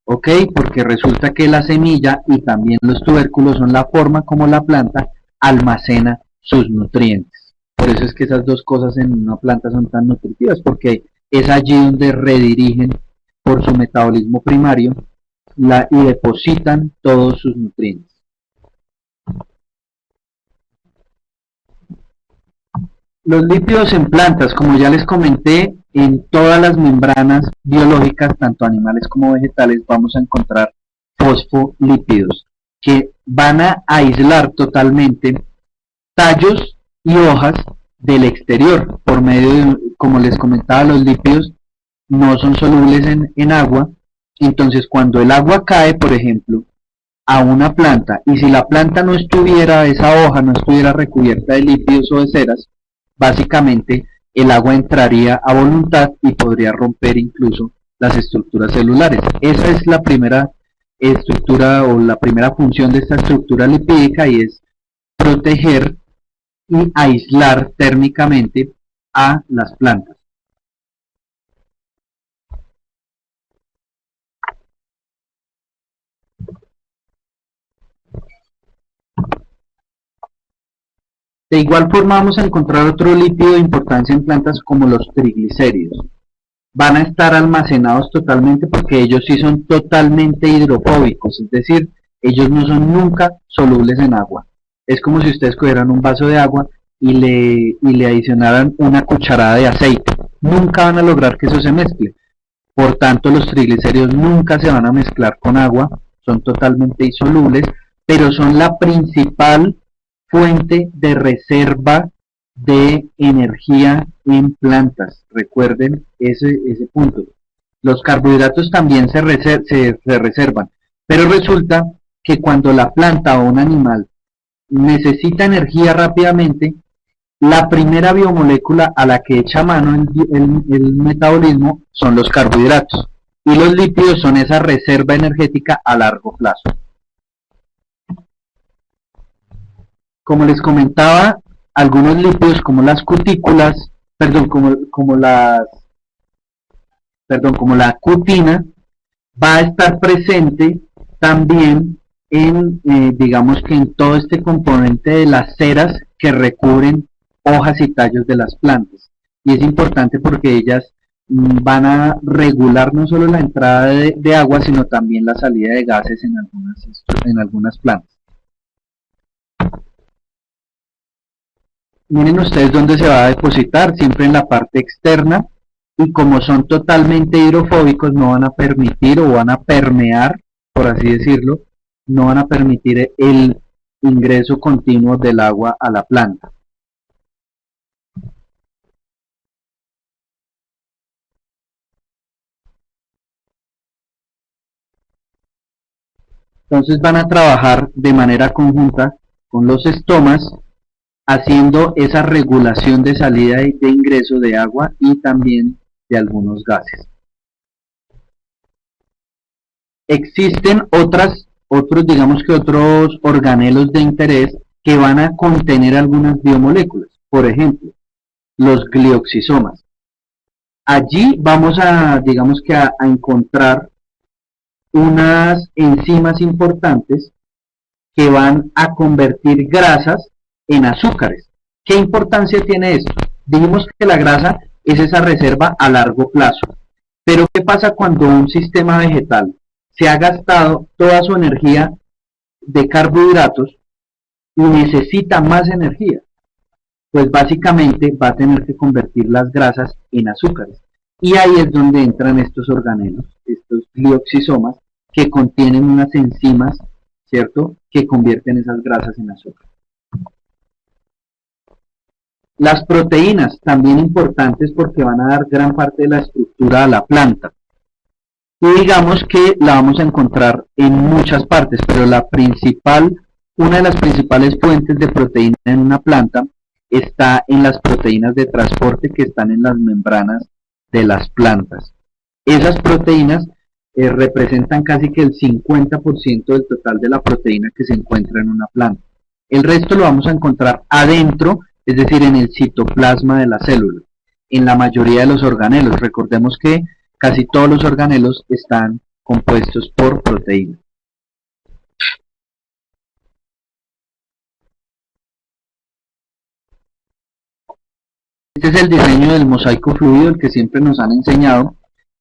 ¿Ok? Porque resulta que la semilla y también los tubérculos son la forma como la planta almacena sus nutrientes. Por eso es que esas dos cosas en una planta son tan nutritivas, porque es allí donde redirigen por su metabolismo primario y depositan todos sus nutrientes. Los lípidos en plantas, como ya les comenté, en todas las membranas biológicas, tanto animales como vegetales, vamos a encontrar fosfolípidos que van a aislar totalmente tallos y hojas del exterior por medio de, como les comentaba, los lípidos no son solubles en agua. Entonces, cuando el agua cae, por ejemplo, a una planta, y si la planta no estuviera, esa hoja no estuviera recubierta de lípidos o de ceras, básicamente el agua entraría a voluntad y podría romper incluso las estructuras celulares. Esa es la primera estructura o la primera función de esta estructura lipídica, y es proteger y aislar térmicamente a las plantas. De igual forma vamos a encontrar otro lípido de importancia en plantas como los triglicéridos. Van a estar almacenados totalmente porque ellos sí son totalmente hidrofóbicos, es decir, ellos no son nunca solubles en agua. Es como si ustedes cogieran un vaso de agua y le adicionaran una cucharada de aceite. Nunca van a lograr que eso se mezcle. Por tanto, los triglicéridos nunca se van a mezclar con agua, son totalmente insolubles, pero son la principal fuente de reserva de energía en plantas. Recuerden ese punto. Los carbohidratos también se reservan, pero resulta que cuando la planta o un animal necesita energía rápidamente, la primera biomolécula a la que echa mano el metabolismo son los carbohidratos, y los lípidos son esa reserva energética a largo plazo. Como les comentaba, algunos lípidos como las cutículas, como la cutina, va a estar presente también en, digamos que en todo este componente de las ceras que recubren hojas y tallos de las plantas. Y es importante porque ellas van a regular no solo la entrada de agua, sino también la salida de gases en algunas plantas. Miren ustedes dónde se va a depositar, siempre en la parte externa y como son totalmente hidrofóbicos no van a permitir o van a permear, por así decirlo, no van a permitir el ingreso continuo del agua a la planta. Entonces van a trabajar de manera conjunta con los estomas, haciendo esa regulación de salida y de ingreso de agua y también de algunos gases. Existen digamos que otros organelos de interés que van a contener algunas biomoléculas, por ejemplo, los glioxisomas. Allí vamos a, digamos que a encontrar unas enzimas importantes que van a convertir grasas en azúcares. ¿Qué importancia tiene esto? Dijimos que la grasa es esa reserva a largo plazo. Pero ¿qué pasa cuando un sistema vegetal se ha gastado toda su energía de carbohidratos y necesita más energía? Pues básicamente va a tener que convertir las grasas en azúcares. Y ahí es donde entran estos organelos, estos glioxisomas, que contienen unas enzimas, ¿cierto?, que convierten esas grasas en azúcar. Las proteínas, también importantes porque van a dar gran parte de la estructura a la planta. Y digamos que la vamos a encontrar en muchas partes, pero una de las principales fuentes de proteína en una planta está en las proteínas de transporte que están en las membranas de las plantas. Esas proteínas representan casi que el 50% del total de la proteína que se encuentra en una planta. El resto lo vamos a encontrar adentro, es decir, en el citoplasma de la célula, en la mayoría de los organelos. Recordemos que casi todos los organelos están compuestos por proteínas. Este es el diseño del mosaico fluido, el que siempre nos han enseñado,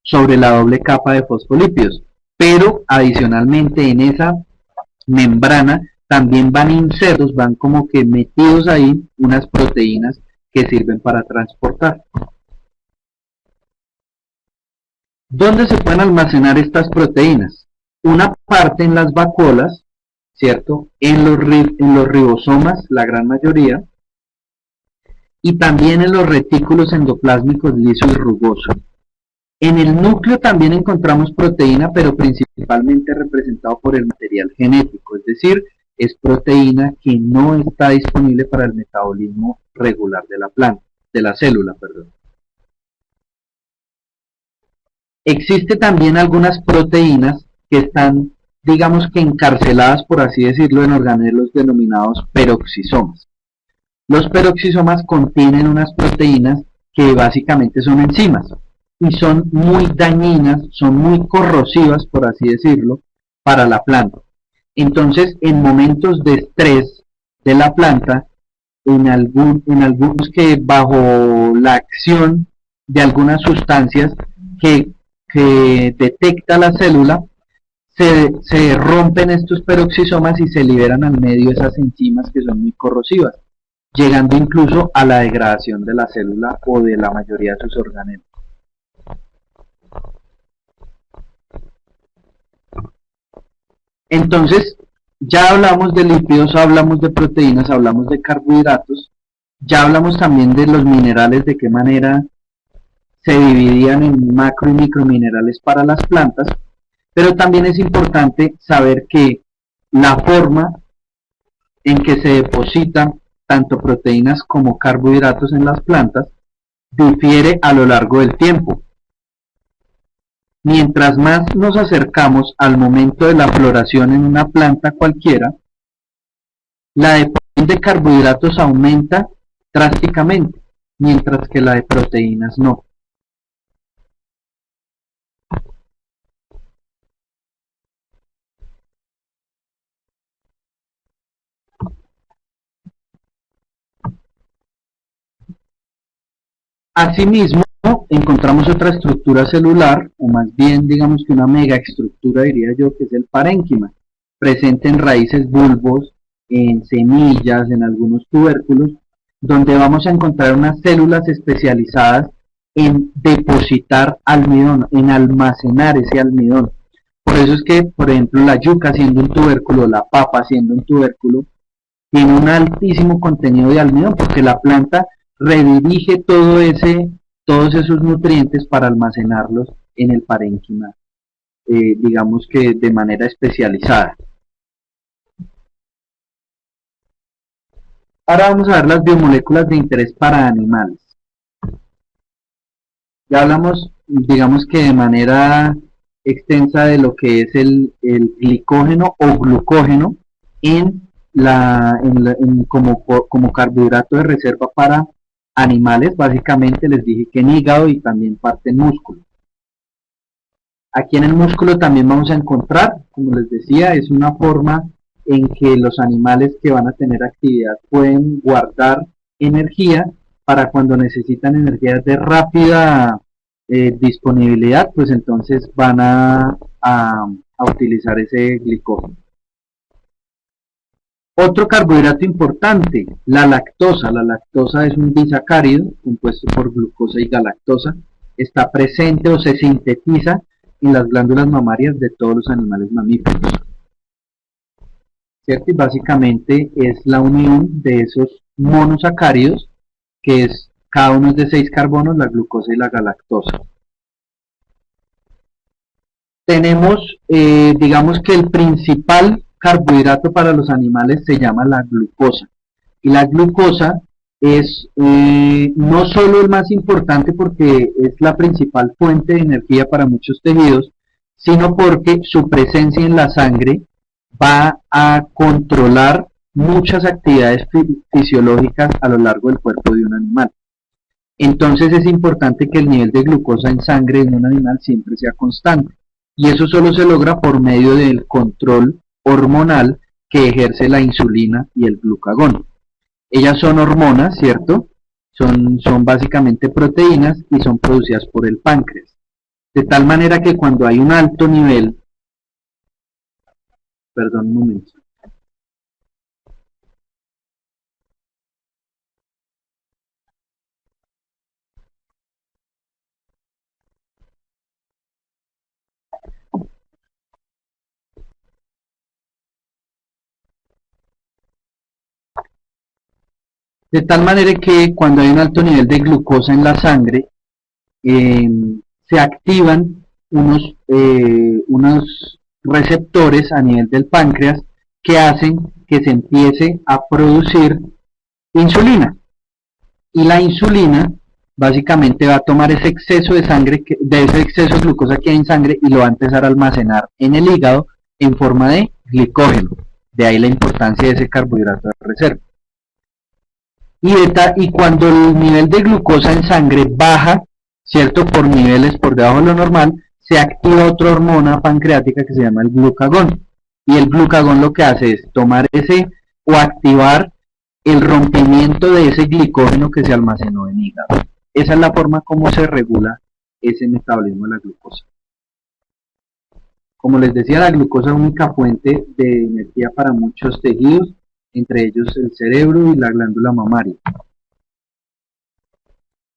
sobre la doble capa de fosfolípidos. Pero adicionalmente en esa membrana también van insertos, van como que metidos ahí unas proteínas que sirven para transportar. ¿Dónde se pueden almacenar estas proteínas? Una parte en las vacuolas, ¿cierto? En los ribosomas, la gran mayoría, y también en los retículos endoplásmicos liso y rugoso. En el núcleo también encontramos proteína, pero principalmente representado por el material genético, es decir, es proteína que no está disponible para el metabolismo regular de la planta, de la célula, perdón. Existe también algunas proteínas que están, digamos que encarceladas, por así decirlo, en organelos denominados peroxisomas. Los peroxisomas contienen unas proteínas que básicamente son enzimas y son muy dañinas, son muy corrosivas, por así decirlo, para la planta. Entonces, en momentos de estrés de la planta, en algunos que bajo la acción de algunas sustancias que detecta la célula, se rompen estos peroxisomas y se liberan al medio esas enzimas que son muy corrosivas, llegando incluso a la degradación de la célula o de la mayoría de sus organelos. Entonces, ya hablamos de lípidos, hablamos de proteínas, hablamos de carbohidratos, ya hablamos también de los minerales, de qué manera se dividían en macro y microminerales para las plantas, pero también es importante saber que la forma en que se depositan tanto proteínas como carbohidratos en las plantas difiere a lo largo del tiempo. Mientras más nos acercamos al momento de la floración en una planta cualquiera, la deposición de carbohidratos aumenta drásticamente, mientras que la de proteínas no. Asimismo, encontramos otra estructura celular, o más bien digamos que una megaestructura, diría yo, que es el parénquima, presente en raíces, bulbos, en semillas, en algunos tubérculos, donde vamos a encontrar unas células especializadas en depositar almidón, en almacenar ese almidón. Por eso es que, por ejemplo, la yuca siendo un tubérculo, la papa siendo un tubérculo, tiene un altísimo contenido de almidón porque la planta redirige todos esos nutrientes para almacenarlos en el parénquima, digamos que de manera especializada. Ahora vamos a ver las biomoléculas de interés para animales. Ya hablamos, digamos que de manera extensa de lo que es el glicógeno o glucógeno como carbohidrato de reserva para animales. Básicamente les dije que en hígado y también parte en músculo. Aquí en el músculo también vamos a encontrar, como les decía, es una forma en que los animales que van a tener actividad pueden guardar energía para cuando necesitan energía de rápida disponibilidad, pues entonces van a utilizar ese glicógeno. Otro carbohidrato importante, la lactosa. La lactosa es un disacárido compuesto por glucosa y galactosa. Está presente o se sintetiza en las glándulas mamarias de todos los animales mamíferos. ¿Cierto? Y básicamente es la unión de esos monosacáridos, que es cada uno es de 6 carbonos, la glucosa y la galactosa. Tenemos, digamos que el principal carbohidrato para los animales se llama la glucosa. Y la glucosa es no solo el más importante porque es la principal fuente de energía para muchos tejidos, sino porque su presencia en la sangre va a controlar muchas actividades fisiológicas a lo largo del cuerpo de un animal. Entonces es importante que el nivel de glucosa en sangre de un animal siempre sea constante. Y eso solo se logra por medio del control hormonal que ejerce la insulina y el glucagón. Ellas son hormonas, ¿cierto? Son básicamente proteínas y son producidas por el páncreas. De tal manera que cuando hay un alto nivel, perdón un momento. De tal manera que cuando hay un alto nivel de glucosa en la sangre, se activan unos receptores a nivel del páncreas que hacen que se empiece a producir insulina. Y la insulina básicamente va a tomar ese exceso de sangre, de ese exceso de glucosa que hay en sangre y lo va a empezar a almacenar en el hígado en forma de glicógeno. De ahí la importancia de ese carbohidrato de reserva. Y cuando el nivel de glucosa en sangre baja, ¿cierto? Por niveles por debajo de lo normal, se activa otra hormona pancreática que se llama el glucagón. Y el glucagón lo que hace es tomar ese o activar el rompimiento de ese glicógeno que se almacenó en hígado. Esa es la forma como se regula ese metabolismo de la glucosa. Como les decía, la glucosa es única fuente de energía para muchos tejidos, entre ellos el cerebro y la glándula mamaria.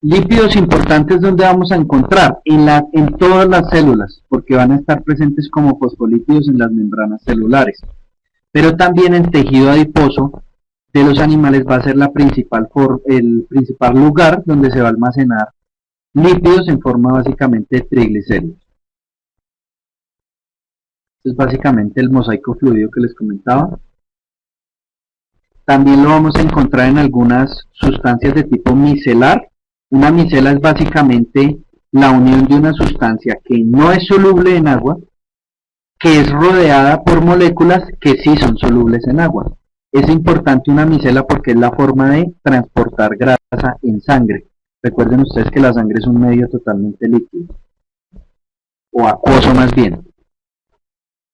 Lípidos importantes, ¿dónde vamos a encontrar? En todas las células, porque van a estar presentes como fosfolípidos en las membranas celulares. Pero también en tejido adiposo de los animales va a ser el principal lugar donde se va a almacenar lípidos en forma básicamente de triglicéridos. Este es básicamente el mosaico fluido que les comentaba. También lo vamos a encontrar en algunas sustancias de tipo micelar. Una micela es básicamente la unión de una sustancia que no es soluble en agua, que es rodeada por moléculas que sí son solubles en agua. Es importante una micela porque es la forma de transportar grasa en sangre. Recuerden ustedes que la sangre es un medio totalmente líquido, o acuoso más bien.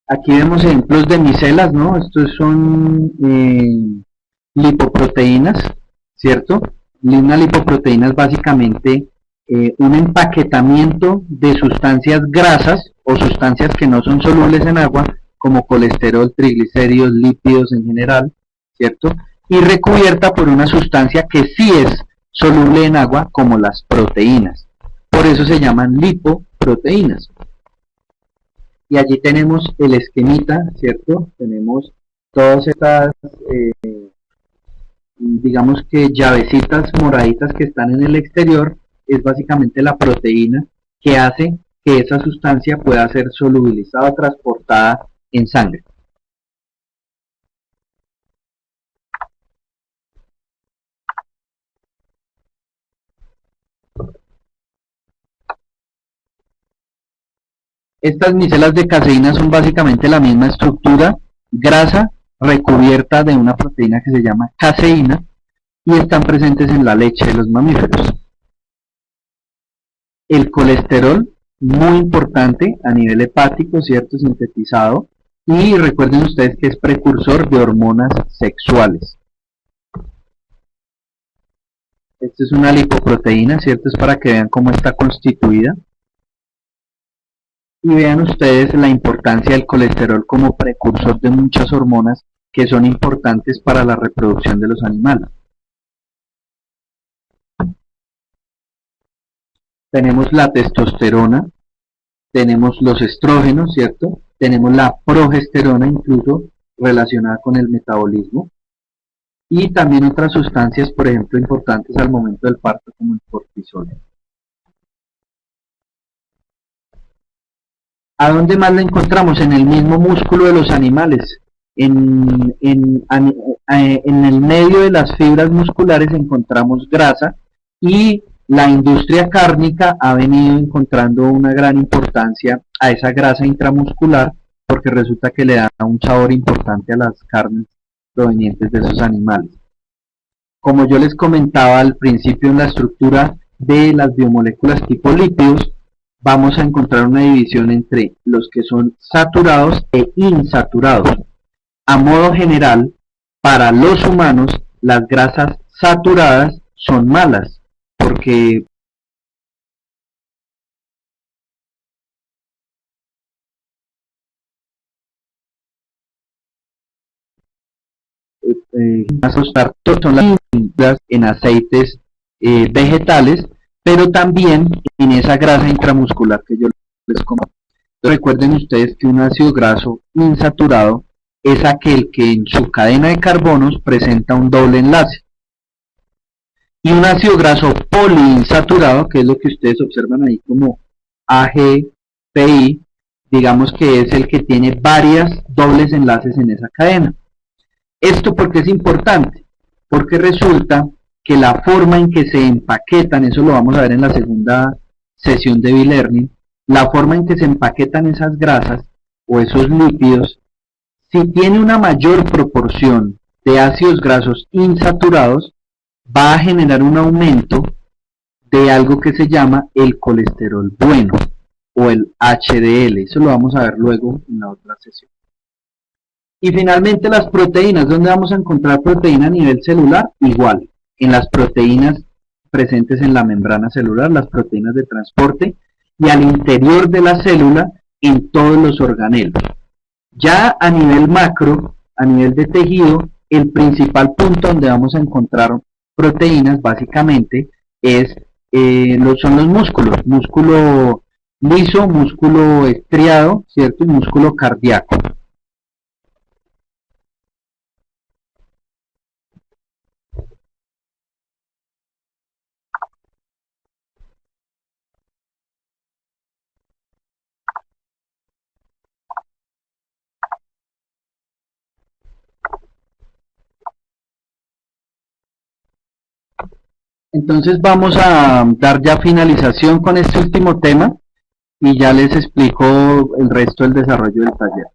Aquí vemos ejemplos de micelas, ¿no? Estos son lipoproteínas, ¿cierto? Una lipoproteína es básicamente un empaquetamiento de sustancias grasas o sustancias que no son solubles en agua, como colesterol, triglicéridos, lípidos en general, ¿cierto? Y recubierta por una sustancia que sí es soluble en agua, como las proteínas. por eso se llaman lipoproteínas. Y allí tenemos el esquemita, ¿cierto? Tenemos todas estas, digamos que llavecitas moraditas que están en el exterior, es básicamente la proteína que hace que esa sustancia pueda ser solubilizada o transportada en sangre. Estas micelas de caseína son básicamente la misma estructura, grasa recubierta de una proteína que se llama caseína y están presentes en la leche de los mamíferos. El colesterol, muy importante a nivel hepático, ¿cierto? Sintetizado. Y recuerden ustedes que es precursor de hormonas sexuales. Esta es una lipoproteína, ¿cierto? Es para que vean cómo está constituida. Y vean ustedes la importancia del colesterol como precursor de muchas hormonas que son importantes para la reproducción de los animales. Tenemos la testosterona, tenemos los estrógenos, ¿cierto? Tenemos la progesterona, incluso relacionada con el metabolismo. Y también otras sustancias, por ejemplo, importantes al momento del parto, como el cortisol. ¿A dónde más la encontramos? En el mismo músculo de los animales. En el medio de las fibras musculares encontramos grasa y la industria cárnica ha venido encontrando una gran importancia a esa grasa intramuscular porque resulta que le da un sabor importante a las carnes provenientes de esos animales. Como yo les comentaba al principio en la estructura de las biomoléculas tipo lípidos, vamos a encontrar una división entre los que son saturados e insaturados. A modo general, para los humanos, las grasas saturadas son malas, porque son las en aceites vegetales, pero también en esa grasa intramuscular que yo les comento. Recuerden ustedes que un ácido graso insaturado es aquel que en su cadena de carbonos presenta un doble enlace. Y un ácido graso poliinsaturado, que es lo que ustedes observan ahí como AGPI, digamos que es el que tiene varias dobles enlaces en esa cadena. ¿Esto por qué es importante? Porque resulta que la forma en que se empaquetan, eso lo vamos a ver en la segunda sesión de B-Learning, la forma en que se empaquetan esas grasas o esos lípidos, si tiene una mayor proporción de ácidos grasos insaturados, va a generar un aumento de algo que se llama el colesterol bueno o el HDL. Eso lo vamos a ver luego en la otra sesión. Y finalmente las proteínas. ¿Dónde vamos a encontrar proteína a nivel celular? Igual, en las proteínas presentes en la membrana celular, las proteínas de transporte, y al interior de la célula en todos los organelos. Ya a nivel macro, a nivel de tejido, el principal punto donde vamos a encontrar proteínas básicamente son los músculos, músculo liso, músculo estriado, ¿cierto? Y músculo cardíaco. Entonces vamos a dar ya finalización con este último tema y ya les explico el resto del desarrollo del taller.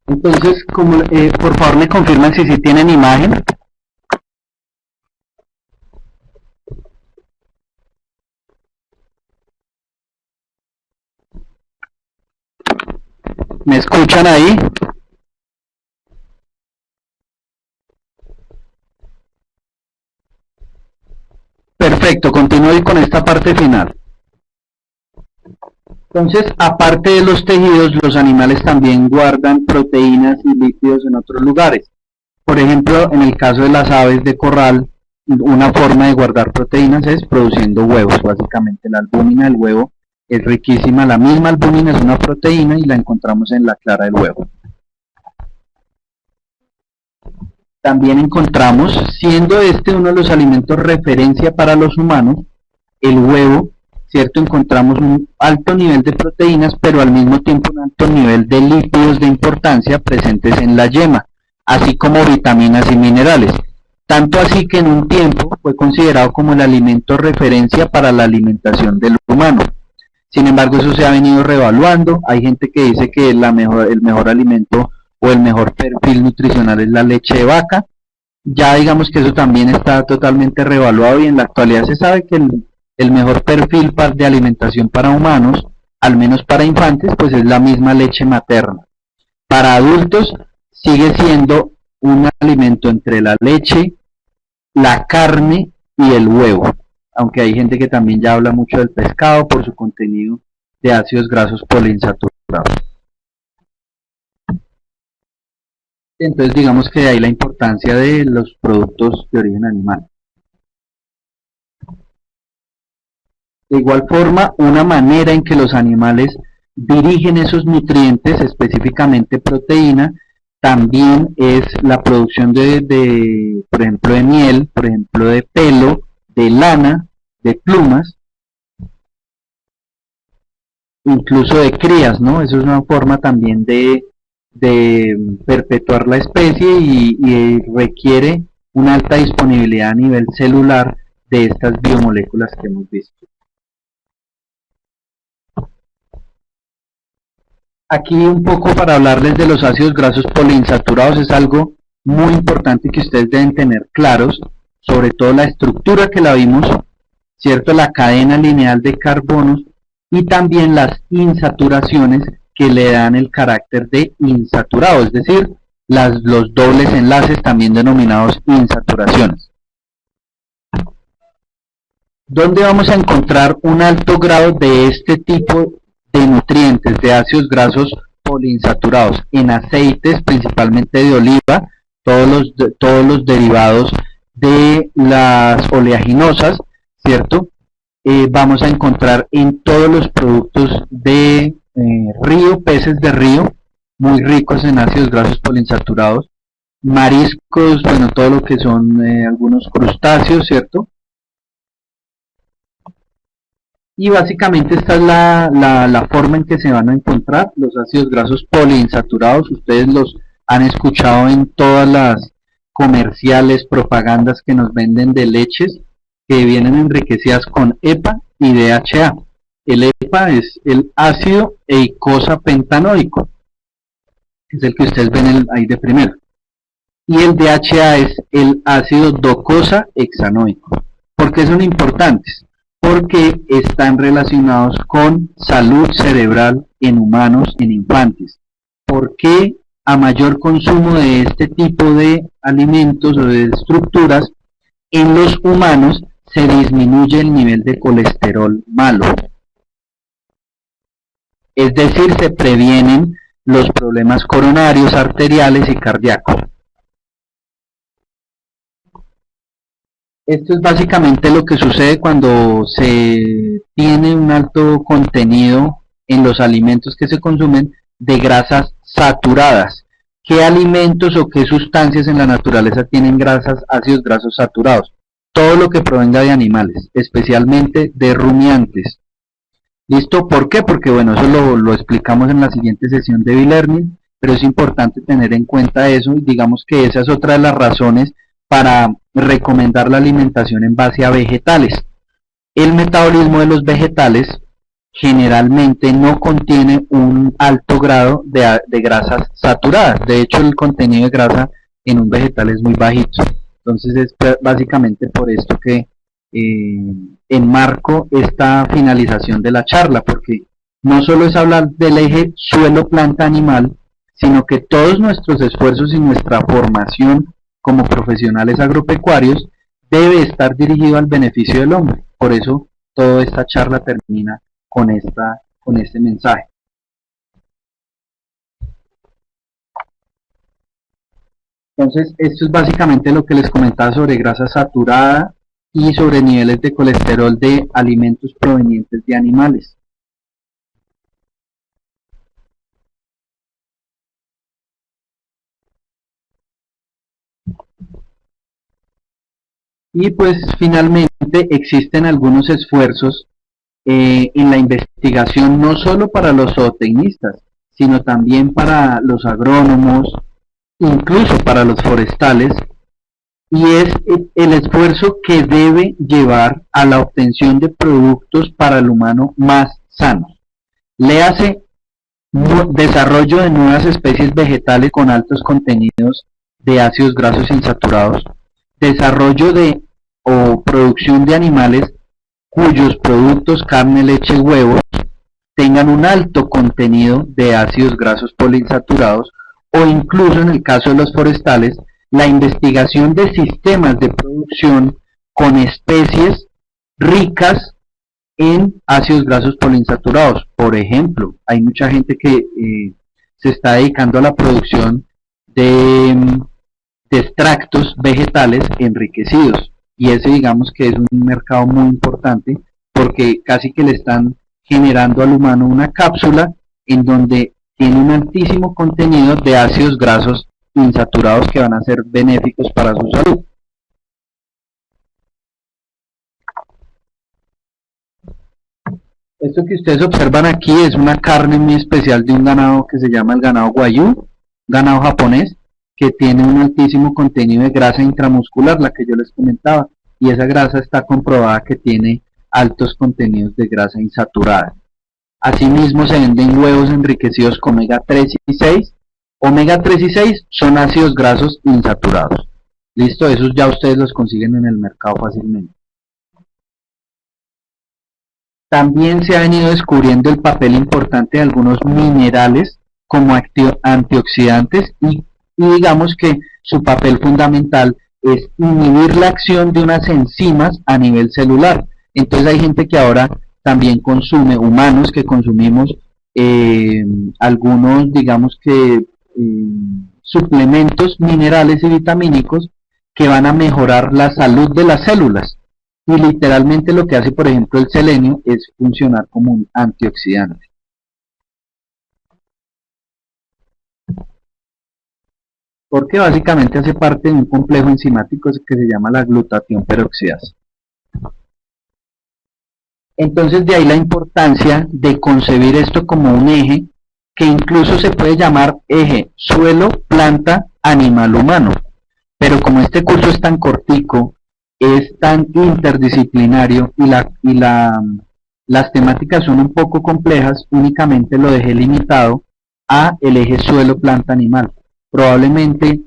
Entonces, por favor me confirman si tienen imagen. ¿Me escuchan ahí? Perfecto, continúo con esta parte final. Entonces, aparte de los tejidos, los animales también guardan proteínas y lípidos en otros lugares. Por ejemplo, en el caso de las aves de corral, una forma de guardar proteínas es produciendo huevos. Básicamente, la albúmina del huevo es riquísima. La misma albúmina es una proteína y la encontramos en la clara del huevo. También encontramos, siendo este uno de los alimentos referencia para los humanos, el huevo, ¿cierto? Encontramos un alto nivel de proteínas, pero al mismo tiempo un alto nivel de lípidos de importancia presentes en la yema, así como vitaminas y minerales. Tanto así que en un tiempo fue considerado como el alimento referencia para la alimentación del humano. Sin embargo, eso se ha venido reevaluando. Hay gente que dice que el mejor alimento o el mejor perfil nutricional es la leche de vaca. Ya digamos que eso también está totalmente reevaluado y en la actualidad se sabe que el mejor perfil de alimentación para humanos, al menos para infantes, pues es la misma leche materna. Para adultos sigue siendo un alimento entre la leche, la carne y el huevo, aunque hay gente que también ya habla mucho del pescado por su contenido de ácidos grasos poliinsaturados. Entonces digamos que de ahí la importancia de los productos de origen animal. De igual forma, una manera en que los animales dirigen esos nutrientes, específicamente proteína, también es la producción por ejemplo, de miel, por ejemplo, de pelo, de lana, de plumas, incluso de crías, ¿no? Eso es una forma también de perpetuar la especie y requiere una alta disponibilidad a nivel celular de estas biomoléculas que hemos visto. Aquí un poco para hablarles de los ácidos grasos poliinsaturados, es algo muy importante que ustedes deben tener claros, sobre todo la estructura que la vimos, ¿cierto? La cadena lineal de carbonos y también las insaturaciones que le dan el carácter de insaturado, es decir, los dobles enlaces también denominados insaturaciones. ¿Dónde vamos a encontrar un alto grado de este tipo de nutrientes, de ácidos grasos poliinsaturados? En aceites, principalmente de oliva, todos los derivados de las oleaginosas, ¿cierto? Vamos a encontrar en todos los productos de río, peces de río, muy ricos en ácidos grasos poliinsaturados, mariscos, bueno, todo lo que son algunos crustáceos, ¿cierto? Y básicamente esta es la forma en que se van a encontrar los ácidos grasos poliinsaturados. Ustedes los han escuchado en todas las comerciales, propagandas que nos venden de leches que vienen enriquecidas con EPA y DHA. El EPA es el ácido eicosa pentanoico, que es el que ustedes ven ahí de primero. Y el DHA es el ácido docosa hexanoico. ¿Por qué son importantes? Porque están relacionados con salud cerebral en humanos, en infantes. Porque a mayor consumo de este tipo de alimentos o de estructuras, en los humanos se disminuye el nivel de colesterol malo. Es decir, se previenen los problemas coronarios, arteriales y cardíacos. Esto es básicamente lo que sucede cuando se tiene un alto contenido en los alimentos que se consumen de grasas saturadas. ¿Qué alimentos o qué sustancias en la naturaleza tienen grasas, ácidos grasos saturados? Todo lo que provenga de animales, especialmente de rumiantes. ¿Listo? ¿Por qué? Porque bueno, eso lo explicamos en la siguiente sesión de B-Learning, pero es importante tener en cuenta eso y digamos que esa es otra de las razones para recomendar la alimentación en base a vegetales. El metabolismo de los vegetales generalmente no contiene un alto grado de grasas saturadas. De hecho, el contenido de grasa en un vegetal es muy bajito. Entonces es básicamente por esto que enmarco esta finalización de la charla, porque no solo es hablar del eje suelo-planta-animal, sino que todos nuestros esfuerzos y nuestra formación como profesionales agropecuarios debe estar dirigido al beneficio del hombre. Por eso toda esta charla termina con este mensaje. Entonces, esto es básicamente lo que les comentaba sobre grasa saturada y sobre niveles de colesterol de alimentos provenientes de animales. Y pues finalmente existen algunos esfuerzos en la investigación no solo para los zootecnistas, sino también para los agrónomos, incluso para los forestales, y es el esfuerzo que debe llevar a la obtención de productos para el humano más sanos. Léase desarrollo de nuevas especies vegetales con altos contenidos de ácidos grasos insaturados, desarrollo de o producción de animales cuyos productos, carne, leche y huevos tengan un alto contenido de ácidos grasos poliinsaturados, o incluso en el caso de los forestales, la investigación de sistemas de producción con especies ricas en ácidos grasos poliinsaturados. Por ejemplo, hay mucha gente que se está dedicando a la producción de extractos vegetales enriquecidos, y ese digamos que es un mercado muy importante porque casi que le están generando al humano una cápsula en donde tiene un altísimo contenido de ácidos grasos insaturados que van a ser benéficos para su salud. Esto que ustedes observan aquí es una carne muy especial de un ganado que se llama el ganado Wagyu, ganado japonés, que tiene un altísimo contenido de grasa intramuscular, la que yo les comentaba, y esa grasa está comprobada que tiene altos contenidos de grasa insaturada. Asimismo se venden huevos enriquecidos con omega 3 y 6. Omega 3 y 6 son ácidos grasos insaturados. Listo, esos ya ustedes los consiguen en el mercado fácilmente. También se ha venido descubriendo el papel importante de algunos minerales como antioxidantes y digamos que su papel fundamental es inhibir la acción de unas enzimas a nivel celular. Entonces hay gente que ahora también consume, humanos que consumimos algunos, digamos que, suplementos minerales y vitamínicos que van a mejorar la salud de las células. Y literalmente lo que hace, por ejemplo, el selenio es funcionar como un antioxidante. Porque básicamente hace parte de un complejo enzimático que se llama la glutatión peroxidasa. Entonces de ahí la importancia de concebir esto como un eje que incluso se puede llamar eje suelo, planta, animal, humano. Pero como este curso es tan cortico, es tan interdisciplinario y las temáticas son un poco complejas, únicamente lo dejé limitado a el eje suelo, planta, animal. Probablemente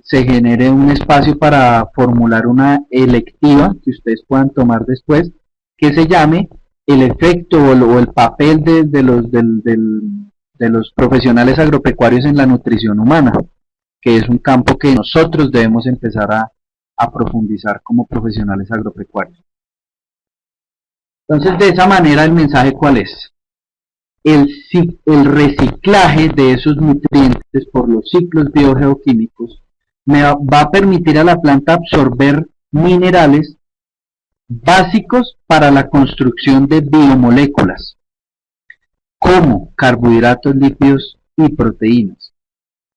se genere un espacio para formular una electiva que ustedes puedan tomar después, que se llame el efecto o el papel de los profesionales agropecuarios en la nutrición humana, que es un campo que nosotros debemos empezar a profundizar como profesionales agropecuarios. Entonces, de esa manera, ¿el mensaje cuál es? El reciclaje de esos nutrientes por los ciclos biogeoquímicos me va a permitir a la planta absorber minerales básicos para la construcción de biomoléculas, como carbohidratos, lípidos y proteínas.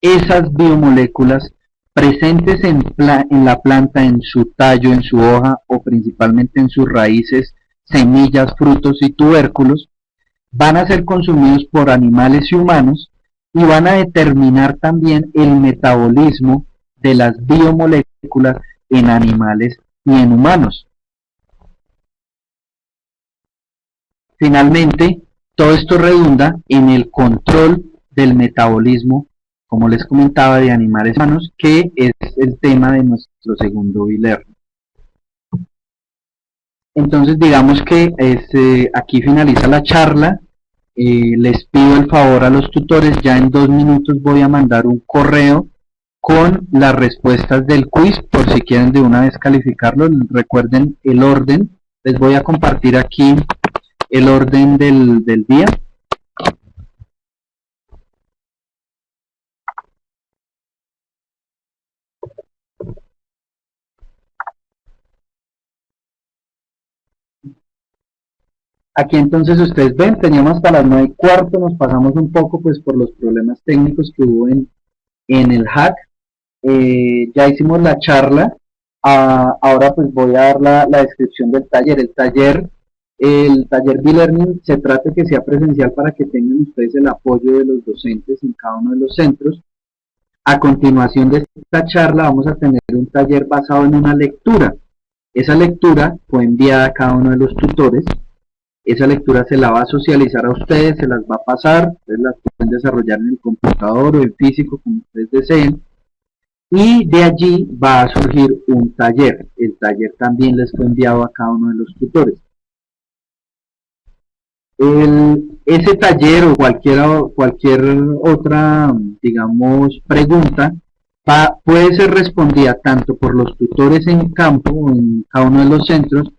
Esas biomoléculas presentes en la planta, en su tallo, en su hoja o principalmente en sus raíces, semillas, frutos y tubérculos, van a ser consumidos por animales y humanos y van a determinar también el metabolismo de las biomoléculas en animales y en humanos. Finalmente, todo esto redunda en el control del metabolismo, como les comentaba, de animales humanos, que es el tema de nuestro segundo bilerno. Entonces, digamos que aquí finaliza la charla Les pido el favor a los tutores, ya en 2 minutos voy a mandar un correo con las respuestas del quiz, por si quieren de una vez calificarlo. Recuerden el orden, les voy a compartir aquí el orden del día. Aquí entonces ustedes ven, teníamos hasta las 9:15, nos pasamos un poco pues por los problemas técnicos que hubo en el hack. Ya hicimos la charla. Ahora pues voy a dar la descripción del taller. El taller B-Learning se trata de que sea presencial para que tengan ustedes el apoyo de los docentes en cada uno de los centros. A continuación de esta charla vamos a tener un taller basado en una lectura. Esa lectura fue enviada a cada uno de los tutores. Esa lectura se la va a socializar a ustedes, se las va a pasar, ustedes las pueden desarrollar en el computador o en físico como ustedes deseen. Y de allí va a surgir un taller. El taller también les fue enviado a cada uno de los tutores. Ese taller o cualquier otra, digamos, pregunta puede ser respondida tanto por los tutores en campo, en cada uno de los centros,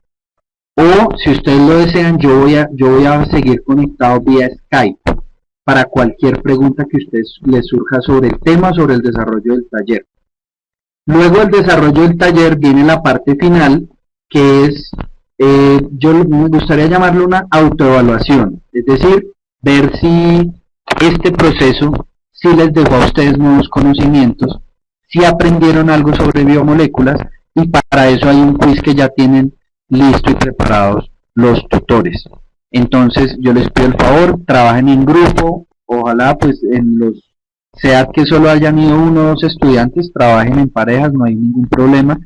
o si ustedes lo desean, yo voy a seguir conectado vía Skype para cualquier pregunta que a ustedes les surja sobre el tema, sobre el desarrollo del taller. Luego del desarrollo del taller viene la parte final, que es, yo me gustaría llamarlo una autoevaluación, es decir, ver si este proceso sí les dejó a ustedes nuevos conocimientos, si aprendieron algo sobre biomoléculas, y para eso hay un quiz que ya tienen listo y preparados los tutores. Entonces yo les pido el favor, trabajen en grupo, ojalá pues en los sea que solo hayan ido 1 o 2 estudiantes, trabajen en parejas, no hay ningún problema.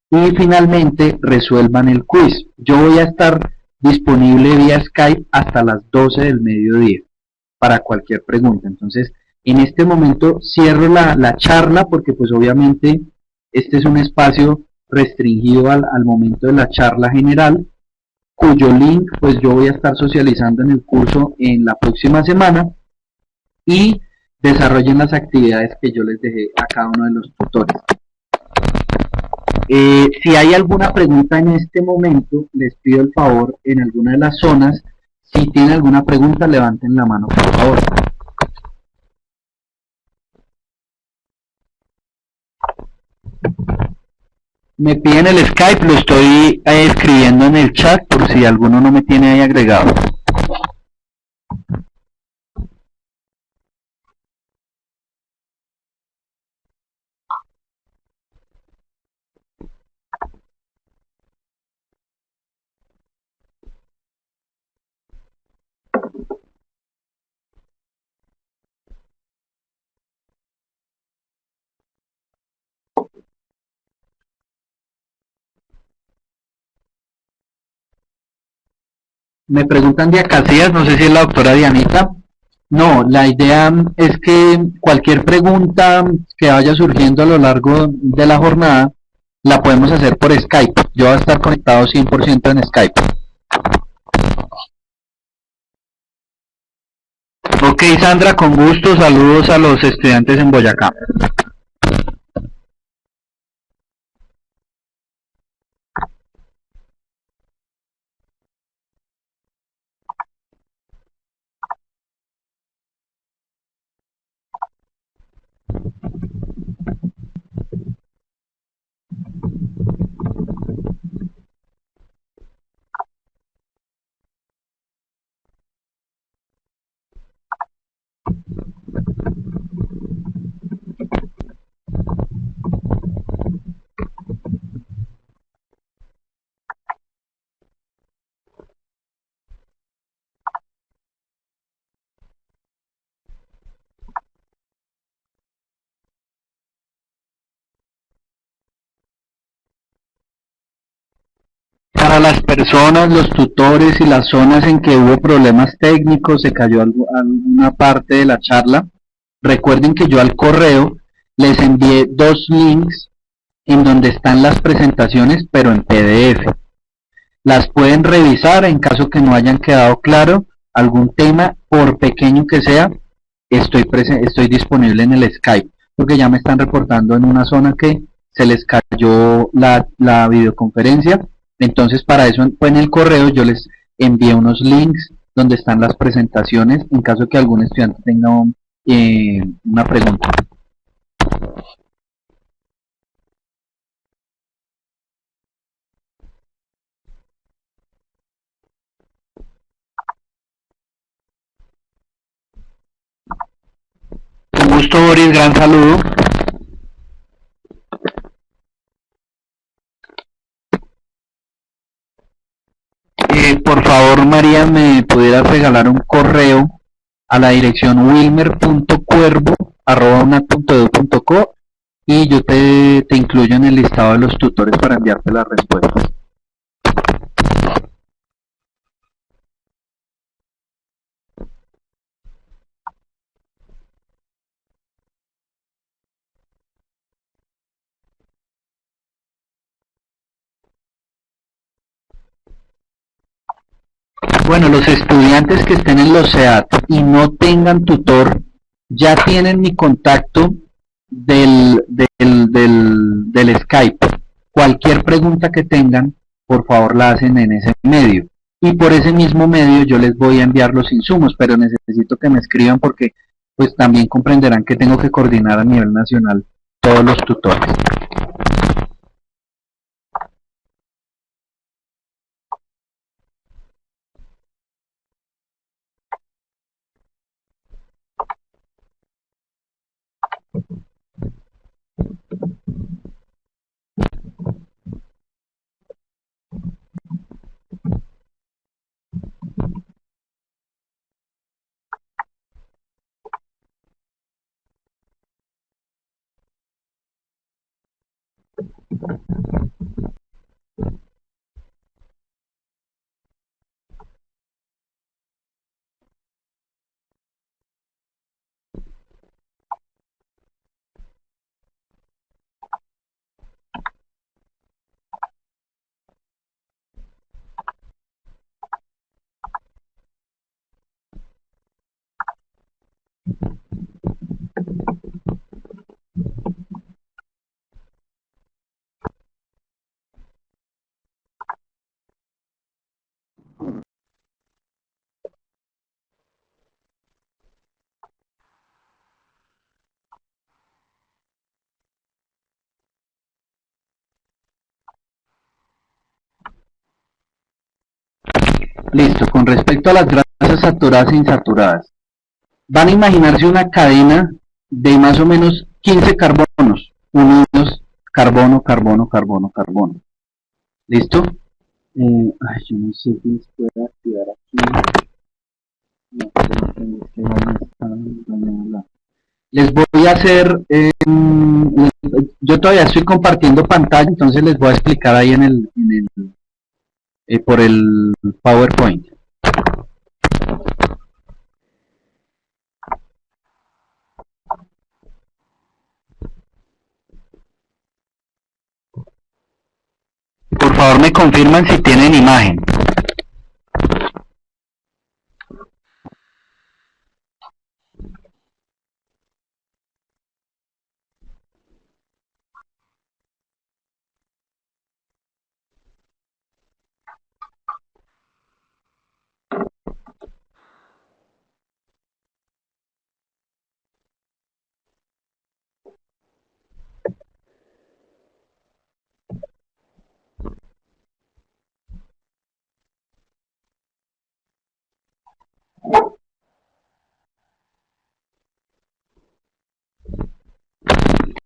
Y finalmente resuelvan el quiz. Yo voy a estar disponible vía Skype hasta las 12 del mediodía para cualquier pregunta. Entonces, en este momento cierro la charla porque pues obviamente este es un espacio restringido al momento de la charla general, cuyo link pues yo voy a estar socializando en el curso en la próxima semana, y desarrollen las actividades que yo les dejé a cada uno de los tutores. Si hay alguna pregunta en este momento, les pido el favor en alguna de las zonas, si tienen alguna pregunta, levanten la mano, por favor. Me piden el Skype, lo estoy escribiendo en el chat por si alguno no me tiene ahí agregado. Me preguntan de Acacias, no sé si es la doctora Dianita. No, la idea es que cualquier pregunta que vaya surgiendo a lo largo de la jornada la podemos hacer por Skype. Yo voy a estar conectado 100% en Skype. Ok, Sandra, con gusto. Saludos a los estudiantes en Boyacá. Para las personas, los tutores y las zonas en que hubo problemas técnicos, se cayó alguna parte de la charla, recuerden que yo al correo les envié 2 links en donde están las presentaciones, pero en PDF. Las pueden revisar en caso que no hayan quedado claro, algún tema, por pequeño que sea, estoy disponible en el Skype, porque ya me están reportando en una zona que se les cayó la videoconferencia. Entonces, para eso, pues en el correo yo les envié unos links donde están las presentaciones en caso de que algún estudiante tenga una pregunta. Con gusto, Boris, gran saludo. Por favor, María, me pudieras regalar un correo a la dirección wilmer.cuervo@unat.edu.co y yo te incluyo en el listado de los tutores para enviarte las respuestas. Bueno, los estudiantes que estén en los SEAT y no tengan tutor, ya tienen mi contacto del Skype. Cualquier pregunta que tengan, por favor la hacen en ese medio. Y por ese mismo medio yo les voy a enviar los insumos, pero necesito que me escriban porque pues también comprenderán que tengo que coordinar a nivel nacional todos los tutores. Listo, con respecto a las grasas saturadas e insaturadas, van a imaginarse una cadena de más o menos 15 carbonos, unidos carbono, carbono, carbono, carbono. ¿Listo? Yo no sé si les puede activar aquí. No, les voy a hacer, yo todavía estoy compartiendo pantalla, entonces les voy a explicar ahí por el PowerPoint. Por favor me confirman si tienen imagen.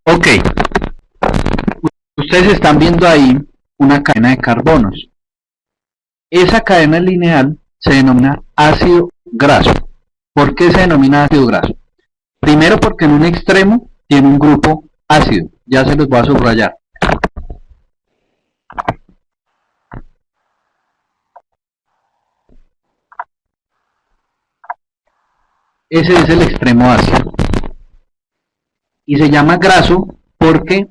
Ok, ustedes están viendo ahí una cadena de carbonos. Esa cadena lineal se denomina ácido graso. ¿Por qué se denomina ácido graso? Primero porque en un extremo tiene un grupo ácido, ya se los voy a subrayar. Ese es el extremo ácido. Y se llama graso porque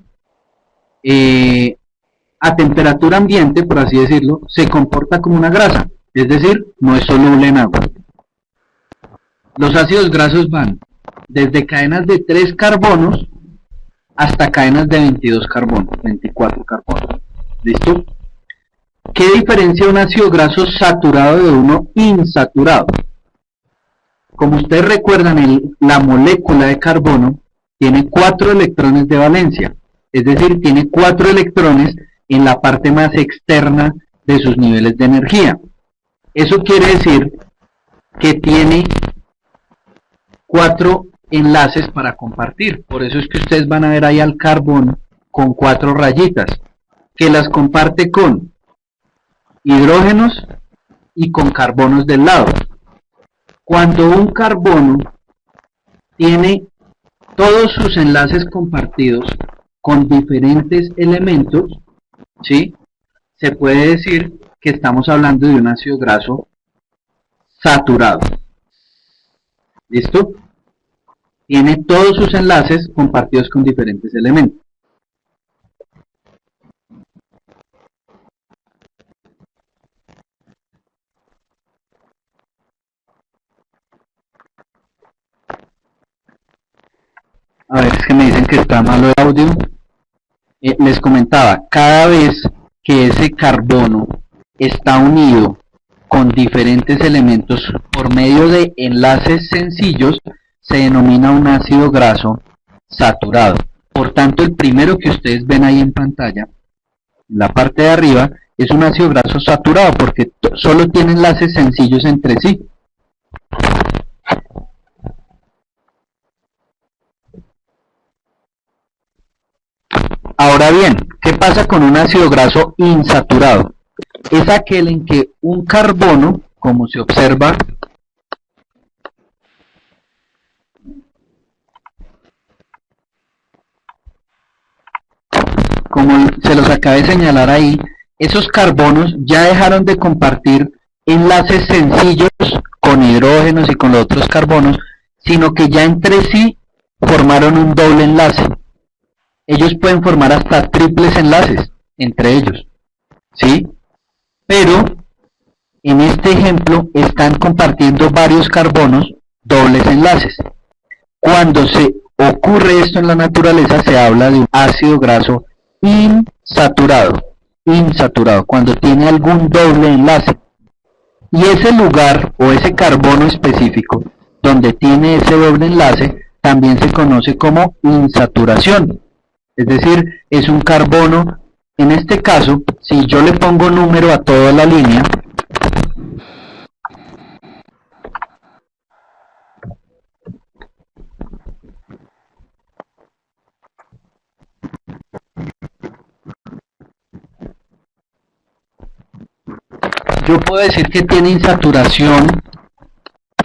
a temperatura ambiente, por así decirlo, se comporta como una grasa, es decir, no es soluble en agua. Los ácidos grasos van desde cadenas de 3 carbonos hasta cadenas de 22 carbonos, 24 carbonos. ¿Listo? ¿Qué diferencia un ácido graso saturado de uno insaturado? Como ustedes recuerdan, la molécula de carbono tiene 4 electrones de valencia, es decir, tiene 4 electrones en la parte más externa de sus niveles de energía. Eso quiere decir que tiene 4 enlaces para compartir. Por eso es que ustedes van a ver ahí al carbón con 4 rayitas, que las comparte con hidrógenos y con carbonos del lado. Cuando un carbono tiene todos sus enlaces compartidos con diferentes elementos, ¿sí?, se puede decir que estamos hablando de un ácido graso saturado. ¿Listo? Tiene todos sus enlaces compartidos con diferentes elementos. A ver, es que me dicen que está malo el audio. Les comentaba, cada vez que ese carbono está unido con diferentes elementos por medio de enlaces sencillos, se denomina un ácido graso saturado. Por tanto, el primero que ustedes ven ahí en pantalla, en la parte de arriba, es un ácido graso saturado porque solo tiene enlaces sencillos entre sí. Ahora bien, ¿qué pasa con un ácido graso insaturado? Es aquel en que un carbono, como se observa, como se los acabé de señalar ahí, esos carbonos ya dejaron de compartir enlaces sencillos con hidrógenos y con los otros carbonos, sino que ya entre sí formaron un doble enlace. Ellos pueden formar hasta triples enlaces entre ellos, ¿sí? Pero en este ejemplo están compartiendo varios carbonos dobles enlaces. Cuando se ocurre esto en la naturaleza se habla de un ácido graso insaturado, cuando tiene algún doble enlace. Y ese lugar o ese carbono específico donde tiene ese doble enlace también se conoce como insaturación. Es decir, es un carbono, en este caso, si yo le pongo número a toda la línea, yo puedo decir que tiene insaturación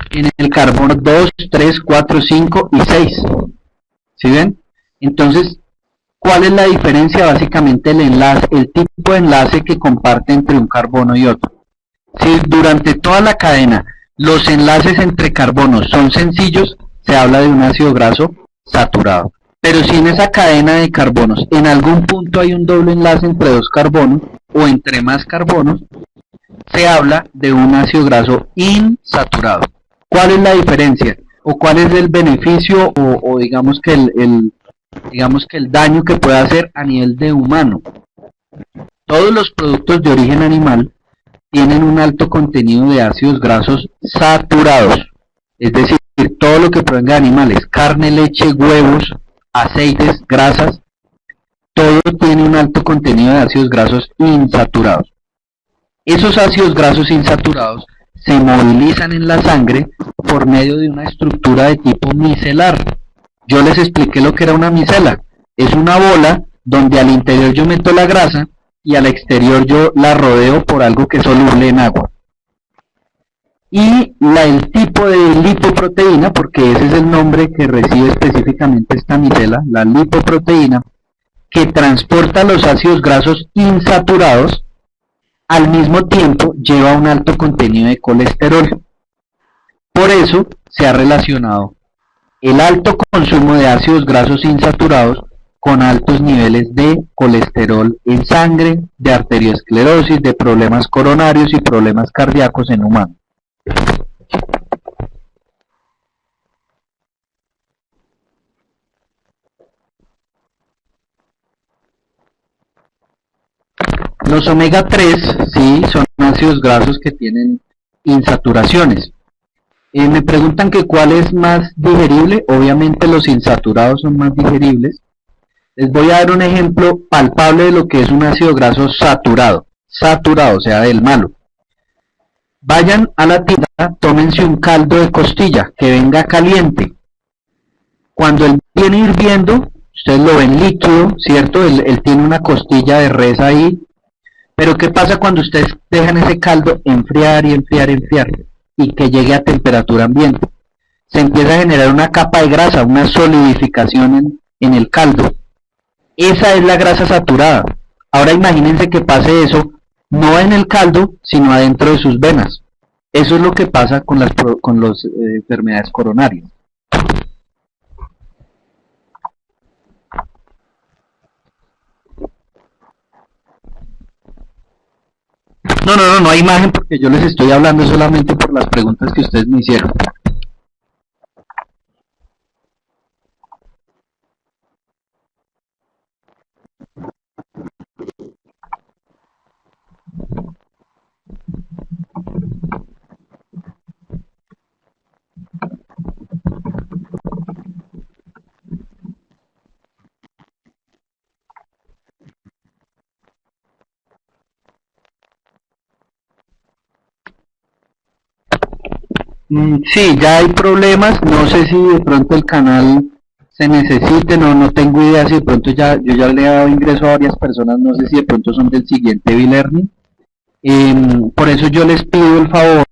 en el carbono 2, 3, 4, 5 y 6. ¿Sí ven? Entonces, ¿cuál es la diferencia? Básicamente el enlace, el tipo de enlace que comparte entre un carbono y otro. Si durante toda la cadena los enlaces entre carbonos son sencillos, se habla de un ácido graso saturado. Pero si en esa cadena de carbonos en algún punto hay un doble enlace entre dos carbonos o entre más carbonos, se habla de un ácido graso insaturado. ¿Cuál es la diferencia? ¿O cuál es el beneficio o digamos que el daño que puede hacer a nivel de humano? Todos los productos de origen animal tienen un alto contenido de ácidos grasos saturados. Es decir, todo lo que provenga de animales, carne, leche, huevos, aceites, grasas, todo tiene un alto contenido de ácidos grasos insaturados. Esos ácidos grasos insaturados se movilizan en la sangre por medio de una estructura de tipo micelar. Yo les expliqué lo que era una micela. Es una bola donde al interior yo meto la grasa y al exterior yo la rodeo por algo que es soluble en agua. Y el tipo de lipoproteína, porque ese es el nombre que recibe específicamente esta micela, la lipoproteína, que transporta los ácidos grasos insaturados, al mismo tiempo lleva un alto contenido de colesterol. Por eso se ha relacionado el alto consumo de ácidos grasos insaturados con altos niveles de colesterol en sangre, de arteriosclerosis, de problemas coronarios y problemas cardíacos en humanos. Los omega 3, sí, son ácidos grasos que tienen insaturaciones. Me preguntan que cuál es más digerible. Obviamente los insaturados son más digeribles. Les voy a dar un ejemplo palpable de lo que es un ácido graso saturado. Saturado, o sea, del malo. Vayan a la tienda, tómense un caldo de costilla que venga caliente. Cuando él viene hirviendo, ustedes lo ven líquido, ¿cierto? Él tiene una costilla de res ahí. Pero ¿qué pasa cuando ustedes dejan ese caldo enfriar y enfriar y enfriar y que llegue a temperatura ambiente? Se empieza a generar una capa de grasa, una solidificación en el caldo. Esa es la grasa saturada. Ahora imagínense que pase eso no en el caldo, sino adentro de sus venas. Eso es lo que pasa con las enfermedades coronarias. No hay imagen porque yo les estoy hablando solamente por las preguntas que ustedes me hicieron. Sí, ya hay problemas, no sé si de pronto el canal se necesite, no tengo idea si de pronto yo ya le he dado ingreso a varias personas, no sé si de pronto son del siguiente e-learning. Por eso yo les pido el favor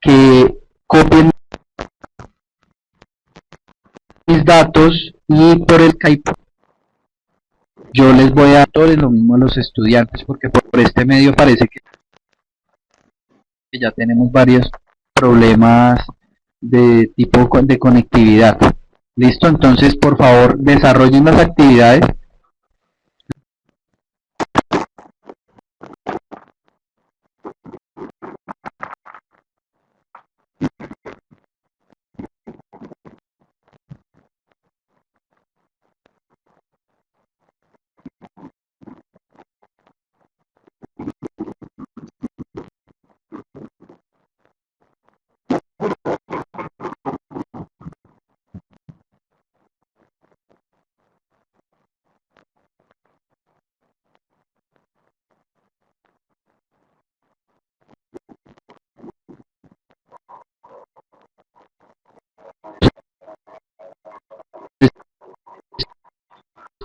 que copien mis datos y por el Skype yo les voy a dar todo lo mismo a los estudiantes porque por este medio parece que ya tenemos varios problemas de tipo de conectividad. Listo, entonces por favor desarrollen las actividades.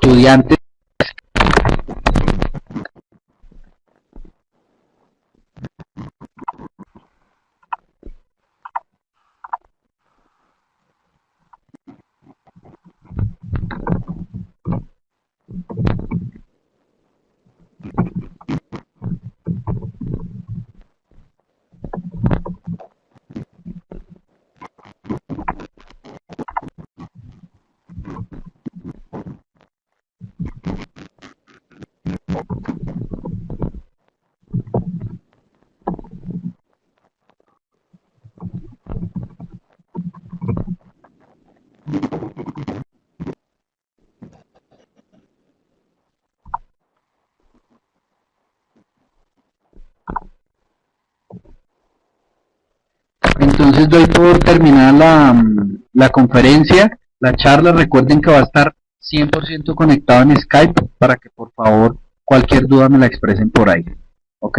Estudiantes. Entonces doy por terminada la conferencia, la charla. Recuerden que va a estar 100% conectado en Skype para que por favor cualquier duda me la expresen por ahí. ¿Ok?